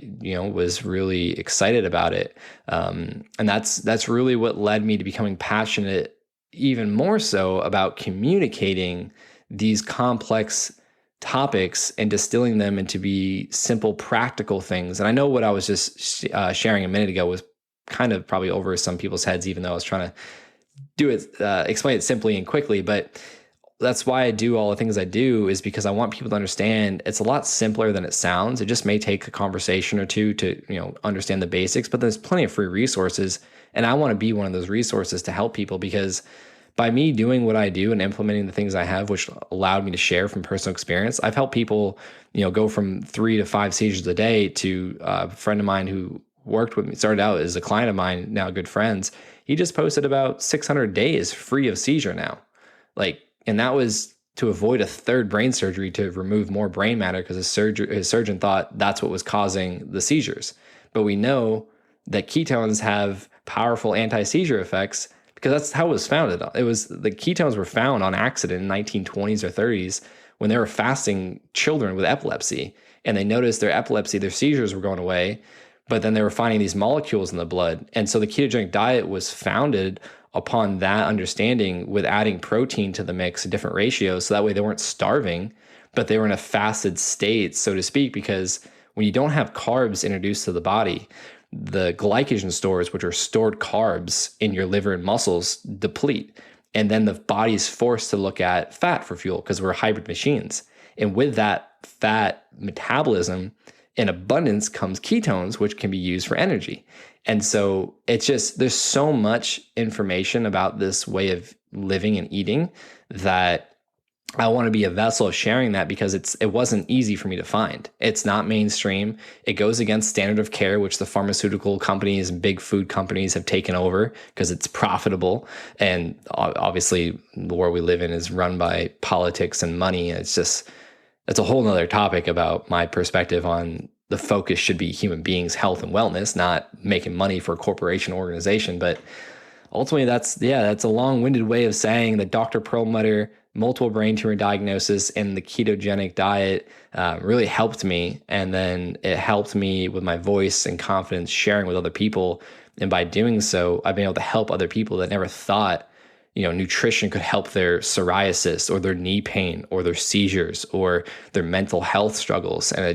was really excited about it. And that's really what led me to becoming passionate, even more so, about communicating these complex topics and distilling them into be simple, practical things. And I know what I was just sharing a minute ago was kind of probably over some people's heads, even though I was trying to do it, explain it simply and quickly. But that's why I do all the things I do, is because I want people to understand it's a lot simpler than it sounds. It just may take a conversation or two to, understand the basics, but there's plenty of free resources. And I want to be one of those resources to help people, because by me doing what I do and implementing the things I have, which allowed me to share from personal experience, I've helped people, go from 3 to 5 seizures a day to a friend of mine who worked with me, started out as a client of mine, now good friends. He just posted about 600 days free of seizure now. And that was to avoid a third brain surgery to remove more brain matter, because his surgeon thought that's what was causing the seizures. But we know that ketones have powerful anti-seizure effects, because that's how it was founded. The ketones were found on accident in 1920s or 30s when they were fasting children with epilepsy, and they noticed their seizures were going away, but then they were finding these molecules in the blood. And so the ketogenic diet was founded upon that understanding, with adding protein to the mix in different ratios. So that way they weren't starving, but they were in a fasted state, so to speak, because when you don't have carbs introduced to the body, the glycogen stores, which are stored carbs in your liver and muscles, deplete. And then the body's forced to look at fat for fuel, because we're hybrid machines. And with that fat metabolism in abundance comes ketones, which can be used for energy. And so there's so much information about this way of living and eating that I want to be a vessel of sharing that, because it wasn't easy for me to find. It's not mainstream. It goes against standard of care, which the pharmaceutical companies and big food companies have taken over because it's profitable. And obviously the world we live in is run by politics and money. It's a whole nother topic about my perspective on the focus should be human beings' health and wellness, not making money for a corporation organization. But ultimately that's a long-winded way of saying that Dr. Perlmutter, multiple brain tumor diagnosis, and the ketogenic diet really helped me. And then it helped me with my voice and confidence sharing with other people. And by doing so, I've been able to help other people that never thought, nutrition could help their psoriasis or their knee pain or their seizures or their mental health struggles. And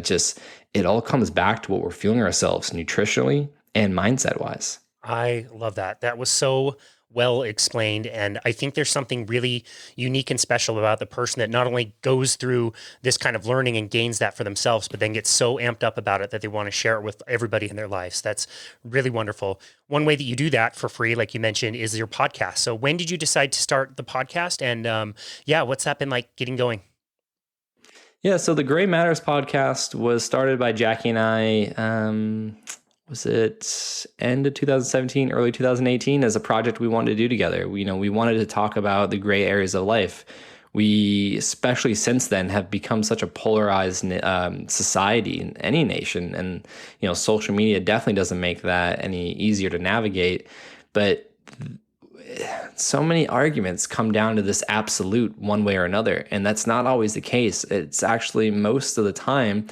it all comes back to what we're fueling ourselves nutritionally and mindset wise. I love that. That was so well explained. And I think there's something really unique and special about the person that not only goes through this kind of learning and gains that for themselves, but then gets so amped up about it that they want to share it with everybody in their lives. That's really wonderful. One way that you do that for free, like you mentioned, is your podcast. So when did you decide to start the podcast? And what's that been like getting going? Yeah, so the Gray Matters podcast was started by Jackie and I, was it end of 2017, early 2018, as a project we wanted to do together. We wanted to talk about the gray areas of life. We, especially since then, have become such a polarized society in any nation. And, social media definitely doesn't make that any easier to navigate. But so many arguments come down to this absolute one way or another. And that's not always the case. It's actually most of the time,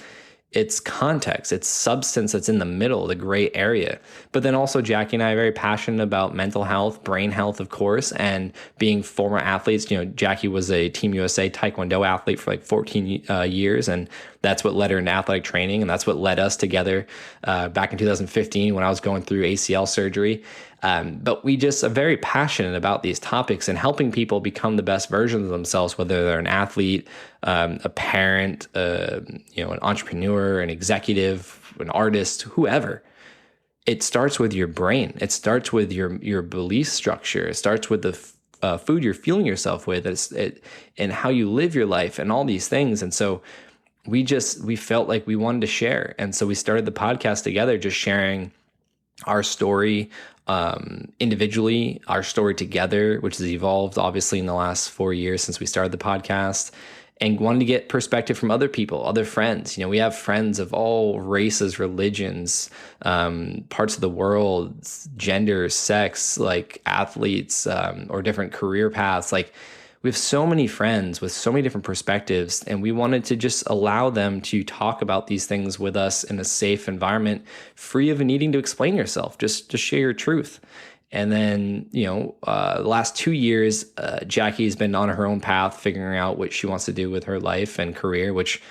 it's context, it's substance that's in the middle, the gray area. But then also Jackie and I are very passionate about mental health, brain health, of course, and being former athletes. Jackie was a Team USA Taekwondo athlete for like 14 years, and that's what led her into athletic training, and that's what led us together back in 2015 when I was going through ACL surgery. But we just are very passionate about these topics and helping people become the best versions of themselves, whether they're an athlete, a parent, an entrepreneur, an executive, an artist, whoever. It starts with your brain. It starts with your belief structure. It starts with the food you're fueling yourself with, and how you live your life and all these things. And so we felt like we wanted to share. And so we started the podcast together, just sharing our story individually, our story together, which has evolved obviously in the last 4 years since we started the podcast, and wanted to get perspective from other people, other friends. We have friends of all races, religions, parts of the world, gender, sex, like athletes, or different career paths. Like, we have so many friends with so many different perspectives, and we wanted to just allow them to talk about these things with us in a safe environment, free of needing to explain yourself, just to share your truth. And then, the last 2 years, Jackie's been on her own path, figuring out what she wants to do with her life and career, which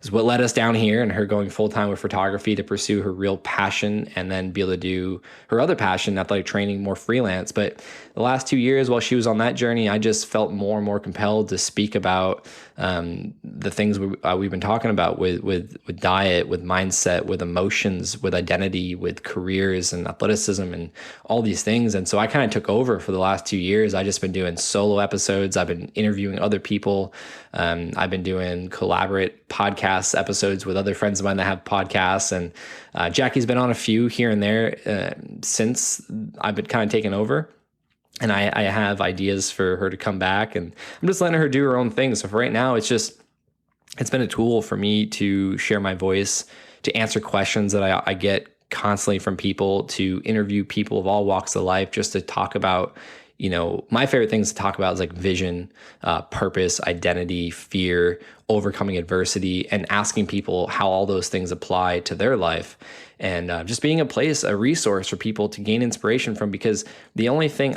is what led us down here, and her going full-time with photography to pursue her real passion and then be able to do her other passion, athletic training, more freelance. But the last 2 years, while she was on that journey, I just felt more and more compelled to speak about the things we've been talking about with diet, with mindset, with emotions, with identity, with careers and athleticism and all these things. And so I kind of took over for the last 2 years. I just been doing solo episodes. I've been interviewing other people. I've been doing collaborate podcast episodes with other friends of mine that have podcasts. And Jackie's been on a few here and there since I've been kind of taking over. And I have ideas for her to come back, and I'm just letting her do her own thing. So for right now, it's been a tool for me to share my voice, to answer questions that I get constantly from people, to interview people of all walks of life, just to talk about, my favorite things to talk about is like vision, purpose, identity, fear, overcoming adversity, and asking people how all those things apply to their life. And just being a resource for people to gain inspiration from, because the only thing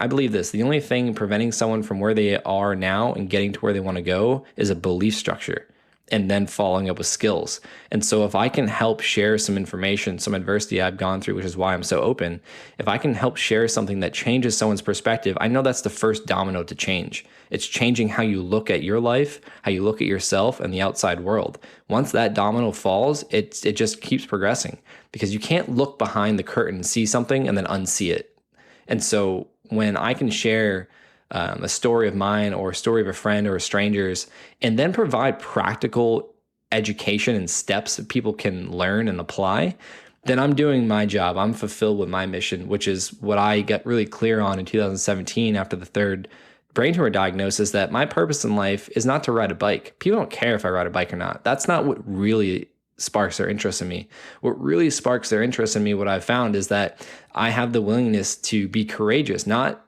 preventing someone from where they are now and getting to where they want to go is a belief structure, and then following up with skills. And so if I can help share some information, some adversity I've gone through, which is why I'm so open, if I can help share something that changes someone's perspective, I know that's the first domino to change. It's changing how you look at your life, how you look at yourself and the outside world. Once that domino falls, it just keeps progressing, because you can't look behind the curtain, see something, and then unsee it. And so when I can share a story of mine or a story of a friend or a stranger's, and then provide practical education and steps that people can learn and apply, then I'm doing my job. I'm fulfilled with my mission, which is what I got really clear on in 2017 after the third brain tumor diagnosis, that my purpose in life is not to ride a bike. People don't care if I ride a bike or not. That's not what really sparks their interest in me. What really sparks their interest in me, what I've found, is that I have the willingness to be courageous, not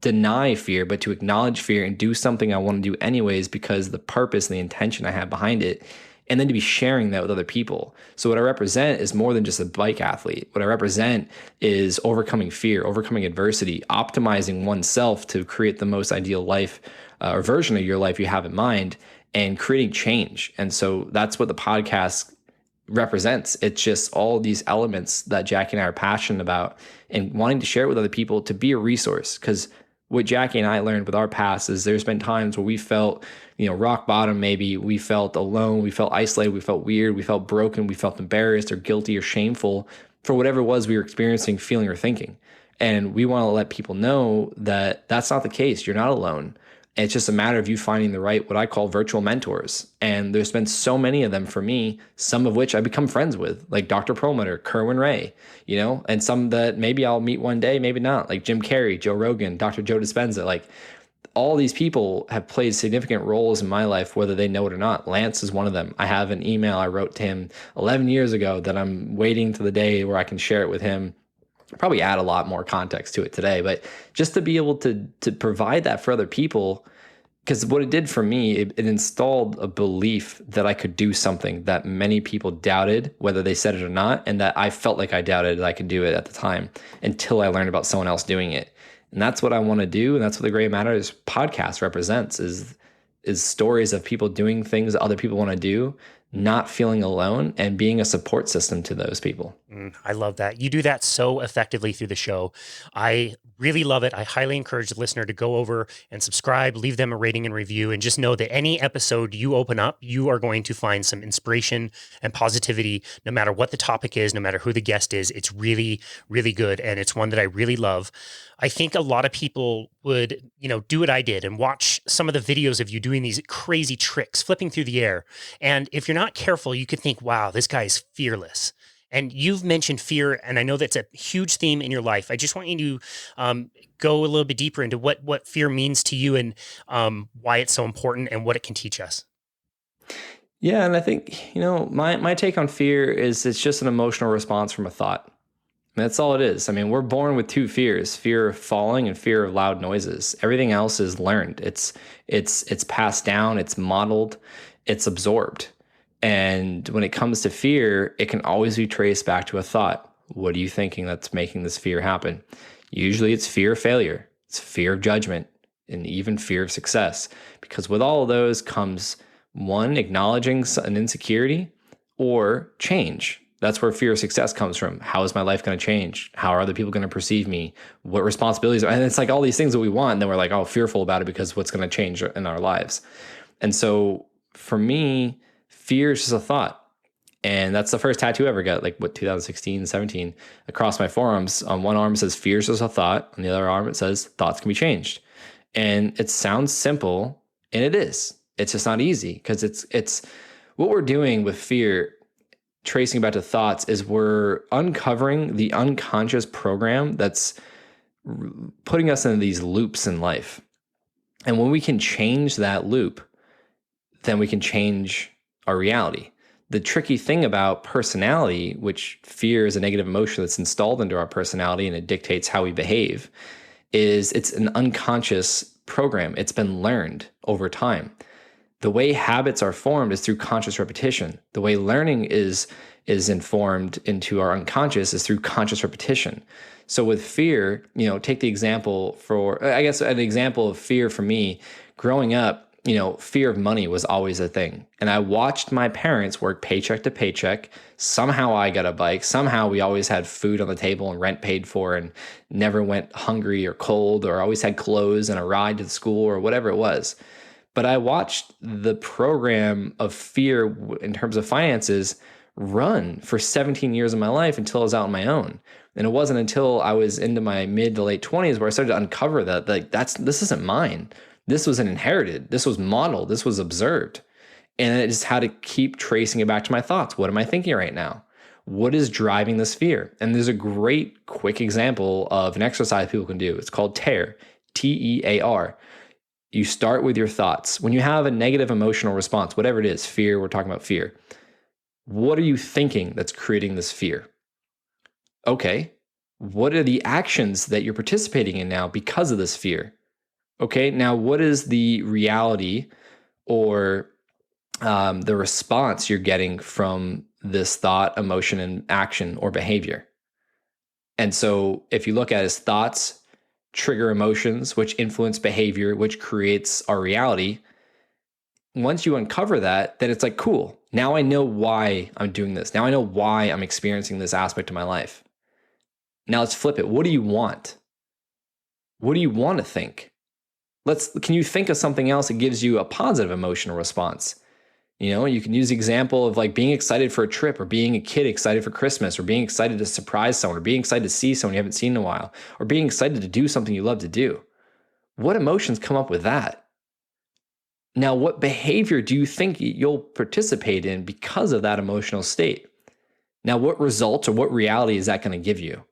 deny fear, but to acknowledge fear and do something I want to do anyways, because the purpose and the intention I have behind it, and then to be sharing that with other people. So what I represent is more than just a bike athlete. What I represent is overcoming fear, overcoming adversity, optimizing oneself to create the most ideal life or version of your life you have in mind, and creating change. And so that's what the podcast represents. It's just all these elements that Jackie and I are passionate about, and wanting to share it with other people to be a resource. Because what Jackie and I learned with our past is there's been times where we felt, rock bottom, maybe we felt alone, we felt isolated, we felt weird, we felt broken, we felt embarrassed or guilty or shameful for whatever it was we were experiencing, feeling, or thinking. And we want to let people know that that's not the case. You're not alone. And it's just a matter of you finding the right, what I call virtual mentors. And there's been so many of them for me, some of which I become friends with, like Dr. Perlmutter, Kerwin Ray, and some that maybe I'll meet one day, maybe not, like Jim Carrey, Joe Rogan, Dr. Joe Dispenza. Like, all these people have played significant roles in my life, whether they know it or not. Lance is one of them. I have an email I wrote to him 11 years ago that I'm waiting to the day where I can share it with him. Probably add a lot more context to it today, but just to be able to provide that for other people, because what it did for me, it installed a belief that I could do something that many people doubted, whether they said it or not, and that I felt like I doubted that I could do it at the time until I learned about someone else doing it. And that's what I want to do, and that's what the Gray Matters podcast represents, is stories of people doing things that other people want to do, not feeling alone, and being a support system to those people. I love that. You do that so effectively through the show. I really love it. I highly encourage the listener to go over and subscribe, leave them a rating and review, and just know that any episode you open up, you are going to find some inspiration and positivity, no matter what the topic is, no matter who the guest is. It's really, really good. And it's one that I really love. I think a lot of people would, do what I did and watch some of the videos of you doing these crazy tricks, flipping through the air. And if you're not careful, you could think, wow, this guy is fearless. And you've mentioned fear, and I know that's a huge theme in your life. I just want you to go a little bit deeper into what fear means to you and why it's so important and what it can teach us. Yeah, and I think, my take on fear is it's just an emotional response from a thought. That's all it is. I mean, we're born with two fears: fear of falling and fear of loud noises. Everything else is learned. It's passed down, it's modeled, it's absorbed. And when it comes to fear, it can always be traced back to a thought. What are you thinking that's making this fear happen? Usually it's fear of failure, it's fear of judgment, and even fear of success. Because with all of those comes, one, acknowledging an insecurity, or change. That's where fear of success comes from. How is my life going to change? How are other people going to perceive me? What responsibilities? And it's like all these things that we want, and then we're like, fearful about it because what's going to change in our lives. And so for me, fear is just a thought. And that's the first tattoo I ever got, 2016, 17, across my forearms. On one arm it says fear is just a thought. On the other arm it says thoughts can be changed. And it sounds simple, and it is. It's just not easy, because it's what we're doing with fear, tracing back to thoughts, is we're uncovering the unconscious program that's putting us into these loops in life. And when we can change that loop, then we can change our reality. The tricky thing about personality, which fear is a negative emotion that's installed into our personality and it dictates how we behave, is it's an unconscious program. It's been learned over time. The way habits are formed is through conscious repetition. The way learning is informed into our unconscious is through conscious repetition. So with fear, take the example an example of fear for me growing up. Fear of money was always a thing. And I watched my parents work paycheck to paycheck. Somehow I got a bike. Somehow we always had food on the table and rent paid for, and never went hungry or cold, or always had clothes and a ride to the school or whatever it was. But I watched the program of fear in terms of finances run for 17 years of my life until I was out on my own. And it wasn't until I was into my mid to late 20s where I started to uncover that this isn't mine. This was inherited. This was modeled. This was observed. And I just had to keep tracing it back to my thoughts. What am I thinking right now? What is driving this fear? And there's a great quick example of an exercise people can do. It's called TEAR, T-E-A-R. You start with your thoughts. When you have a negative emotional response, whatever it is, fear, we're talking about fear. What are you thinking that's creating this fear? Okay, what are the actions that you're participating in now because of this fear? Okay, now what is the reality or the response you're getting from this thought, emotion, and action or behavior? And so if you look at it as thoughts trigger emotions, which influence behavior, which creates our reality, once you uncover that, then it's like, cool, now I know why I'm doing this. Now I know why I'm experiencing this aspect of my life. Now let's flip it. What do you want? What do you want to think? Can you think of something else that gives you a positive emotional response? You can use the example of being excited for a trip, or being a kid excited for Christmas, or being excited to surprise someone, or being excited to see someone you haven't seen in a while, or being excited to do something you love to do. What emotions come up with that? Now, what behavior do you think you'll participate in because of that emotional state? Now, what results or what reality is that going to give you?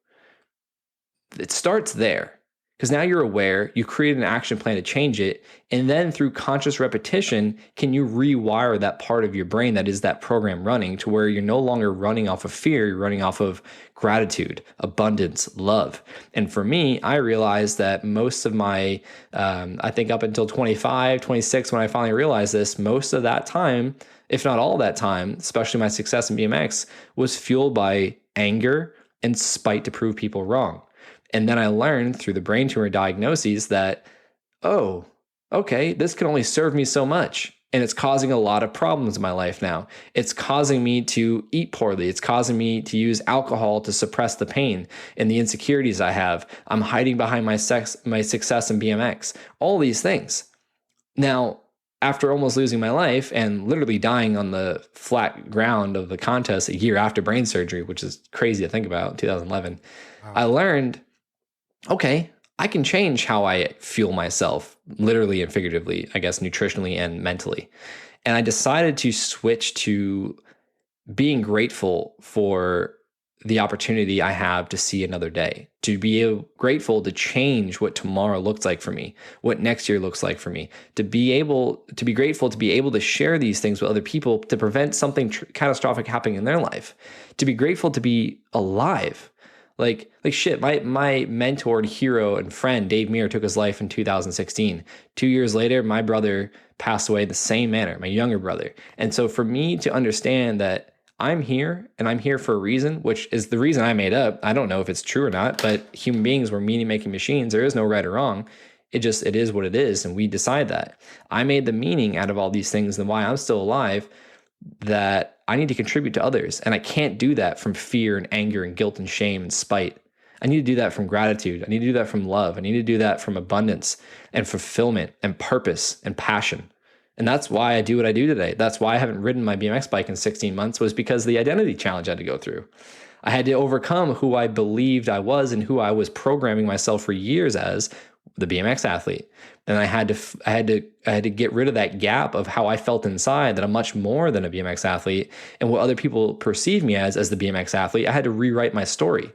It starts there, because now you're aware, you create an action plan to change it, and then through conscious repetition, can you rewire that part of your brain that is that program running to where you're no longer running off of fear, you're running off of gratitude, abundance, love. And for me, I realized that most of my, I think up until 25, 26, when I finally realized this, most of that time, if not all that time, especially my success in BMX, was fueled by anger and spite to prove people wrong. And then I learned through the brain tumor diagnoses that, oh, okay, this can only serve me so much. And it's causing a lot of problems in my life now. It's causing me to eat poorly. It's causing me to use alcohol to suppress the pain and the insecurities I have. I'm hiding behind my success in BMX, all these things. Now, after almost losing my life and literally dying on the flat ground of the contest a year after brain surgery, which is crazy to think about, 2011, wow. I learned, okay, I can change how I fuel myself, literally and figuratively, I guess, nutritionally and mentally. And I decided to switch to being grateful for the opportunity I have to see another day, to be grateful to change what tomorrow looks like for me, what next year looks like for me, to be grateful to be able to share these things with other people to prevent something catastrophic happening in their life, to be grateful to be alive. Like shit, my mentor and hero and friend, Dave Muir, took his life in 2016. 2 years later, my brother passed away the same manner, my younger brother. And so for me to understand that I'm here and I'm here for a reason, which is the reason I made up. I don't know if it's true or not, but human beings were meaning-making machines. There is no right or wrong. It is what it is, and we decide that. I made the meaning out of all these things and why I'm still alive, that I need to contribute to others. And I can't do that from fear and anger and guilt and shame and spite. I need to do that from gratitude. I need to do that from love. I need to do that from abundance and fulfillment and purpose and passion. And that's why I do what I do today. That's why I haven't ridden my BMX bike in 16 months, was because of the identity challenge I had to go through. I had to overcome who I believed I was and who I was programming myself for years as, the BMX athlete. And I had to get rid of that gap of how I felt inside, that I'm much more than a BMX athlete, and what other people perceive me as the BMX athlete. I had to rewrite my story.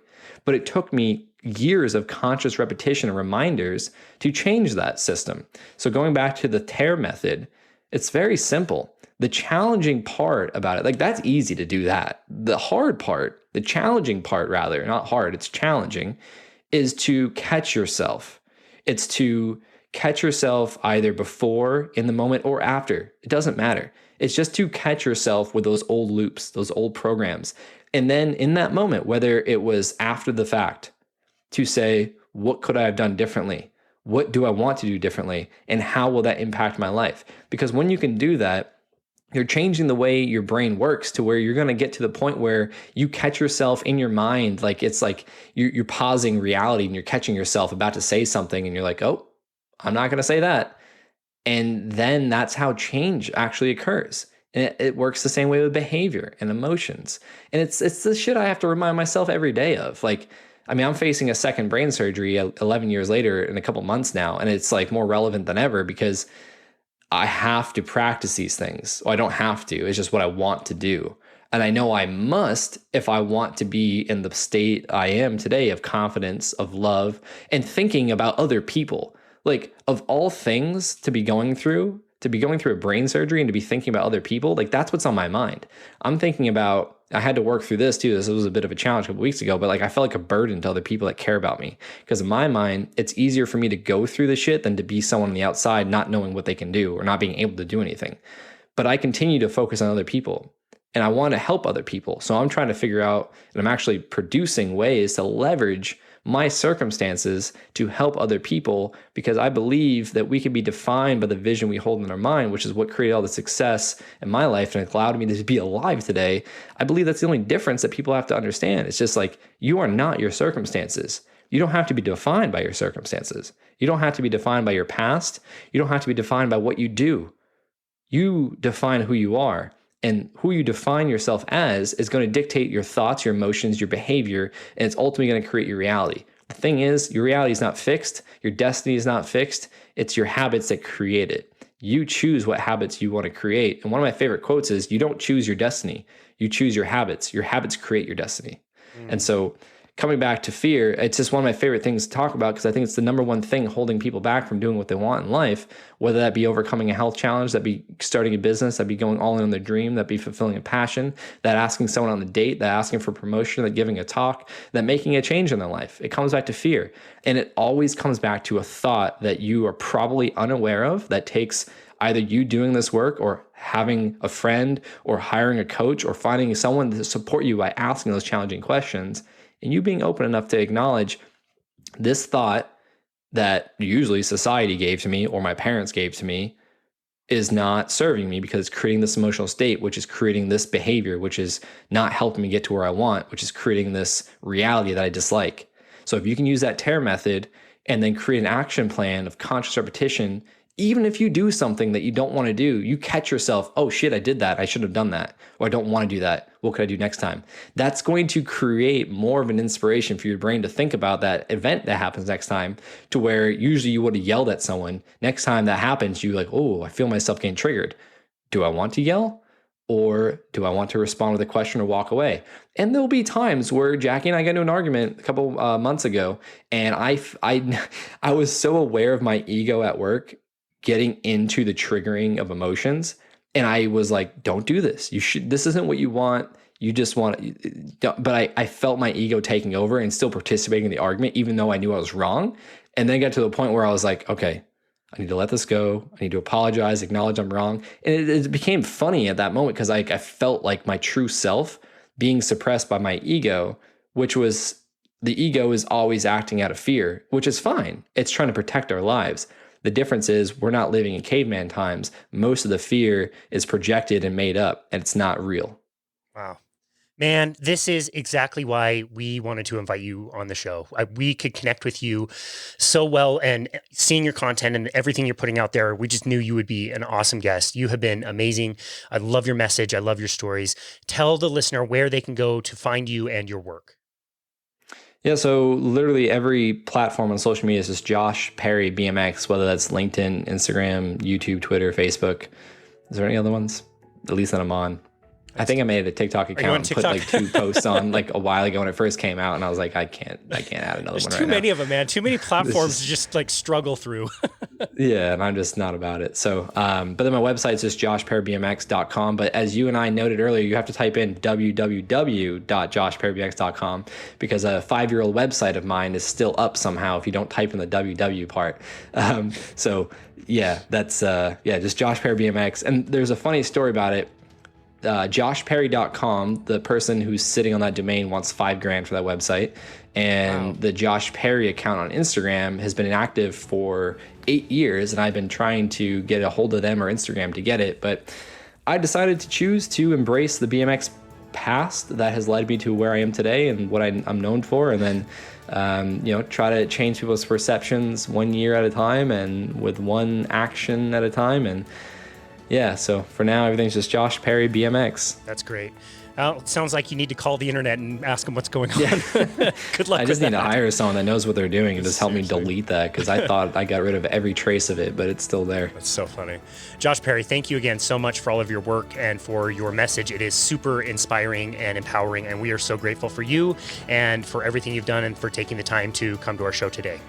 But it took me years of conscious repetition and reminders to change that system. So going back to the tear method, it's very simple. The challenging part about it, like, that's easy to do that. The hard part, the challenging part rather, not hard, it's challenging, is to catch yourself. It's to catch yourself either before, in the moment, or after. It doesn't matter. It's just to catch yourself with those old loops, those old programs. And then in that moment, whether it was after the fact, to say, what could I have done differently? What do I want to do differently? And how will that impact my life? Because when you can do that, you're changing the way your brain works to where you're going to get to the point where you catch yourself in your mind. Like, it's like you're pausing reality and you're catching yourself about to say something and you're like, oh, I'm not going to say that. And then that's how change actually occurs. And it works the same way with behavior and emotions. And it's the shit I have to remind myself every day of. Like, I mean, I'm facing a second brain surgery 11 years later in a couple months now. And it's like more relevant than ever because I have to practice these things. Well, I don't have to. It's just what I want to do. And I know I must if I want to be in the state I am today of confidence, of love, and thinking about other people. Like, of all things to be going through a brain surgery and to be thinking about other people, like, that's what's on my mind. I'm thinking about, I had to work through this too. This was a bit of a challenge a couple weeks ago, but like, I felt like a burden to other people that care about me. Because in my mind, it's easier for me to go through the shit than to be someone on the outside not knowing what they can do or not being able to do anything. But I continue to focus on other people and I want to help other people. So I'm trying to figure out, and I'm actually producing ways to leverage my circumstances to help other people, because I believe that we can be defined by the vision we hold in our mind, which is what created all the success in my life and allowed me to be alive today. I believe that's the only difference that people have to understand. It's just like, you are not your circumstances. You don't have to be defined by your circumstances. You don't have to be defined by your past. You don't have to be defined by what you do. You define who you are. And who you define yourself as is going to dictate your thoughts, your emotions, your behavior, and it's ultimately going to create your reality. The thing is, your reality is not fixed. Your destiny is not fixed. It's your habits that create it. You choose what habits you want to create. And one of my favorite quotes is, you don't choose your destiny. You choose your habits. Your habits create your destiny. And so coming back to fear, it's just one of my favorite things to talk about, because I think it's the number one thing holding people back from doing what they want in life, whether that be overcoming a health challenge, that be starting a business, that be going all in on their dream, that be fulfilling a passion, that asking someone on a date, that asking for promotion, that giving a talk, that making a change in their life. It comes back to fear. And it always comes back to a thought that you are probably unaware of, that takes either you doing this work, or having a friend, or hiring a coach, or finding someone to support you by asking those challenging questions, and you being open enough to acknowledge this thought that usually society gave to me or my parents gave to me is not serving me, because it's creating this emotional state, which is creating this behavior, which is not helping me get to where I want, which is creating this reality that I dislike. So if you can use that TEAR method and then create an action plan of conscious repetition, even if you do something that you don't want to do, you catch yourself, oh shit, I did that. I should have done that. Or I don't want to do that. What could I do next time? That's going to create more of an inspiration for your brain to think about that event that happens next time, to where usually you would have yelled at someone. Next time that happens, you're like, oh, I feel myself getting triggered. Do I want to yell? Or do I want to respond with a question or walk away? And there'll be times where Jackie and I got into an argument a couple months ago, and I was so aware of my ego at work, getting into the triggering of emotions. And I was like, don't do this. This isn't what you want. You just want to, but I felt my ego taking over and still participating in the argument, even though I knew I was wrong. And then got to the point where I was like, okay, I need to let this go. I need to apologize, acknowledge I'm wrong. And it became funny at that moment, because I felt like my true self being suppressed by my ego, which was, the ego is always acting out of fear, which is fine. It's trying to protect our lives. The difference is we're not living in caveman times. Most of the fear is projected and made up, and it's not real. Wow. Man, this is exactly why we wanted to invite you on the show. We could connect with you so well, and seeing your content and everything you're putting out there, we just knew you would be an awesome guest. You have been amazing. I love your message. I love your stories. Tell the listener where they can go to find you and your work. Yeah, so literally every platform on social media is just Josh Perry BMX, whether that's LinkedIn, Instagram, YouTube, Twitter, Facebook. Is there any other ones? At least that I'm on. I think I made a TikTok account and put like 2 posts on like a while ago when it first came out, and I was like, I can't add another one right now. There's too many of them, man. Too many platforms to just like struggle through. Yeah, and I'm just not about it. So, but then my website is just joshperrybmx.com. But as you and I noted earlier, you have to type in www.joshperrybmx.com, because a 5-year-old website of mine is still up somehow if you don't type in the www part. So yeah, that's just Josh Perry BMX. And there's a funny story about it. joshperry.com, the person who's sitting on that domain wants $5,000 for that website. And wow. The Josh Perry account on Instagram has been inactive for 8 years, and I've been trying to get a hold of them or Instagram to get it. But I decided to choose to embrace the BMX past that has led me to where I am today and what I'm known for. And then, try to change people's perceptions 1 year at a time and with one action at a time. And yeah, so for now, everything's just Josh Perry BMX. That's great. It sounds like you need to call the internet and ask them what's going on. Yeah. Good luck. I just need to hire someone that knows what they're doing and just help me delete that, because I thought I got rid of every trace of it, but it's still there. That's so funny. Josh Perry, thank you again so much for all of your work and for your message. It is super inspiring and empowering, and we are so grateful for you and for everything you've done and for taking the time to come to our show today.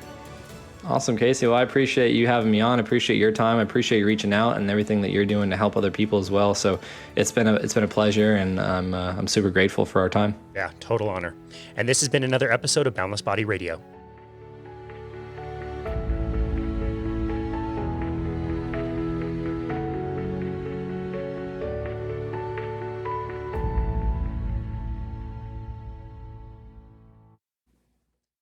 Awesome, Casey. Well, I appreciate you having me on. I appreciate your time. I appreciate you reaching out and everything that you're doing to help other people as well. So it's been a pleasure, and I'm super grateful for our time. Yeah, total honor. And this has been another episode of Boundless Body Radio.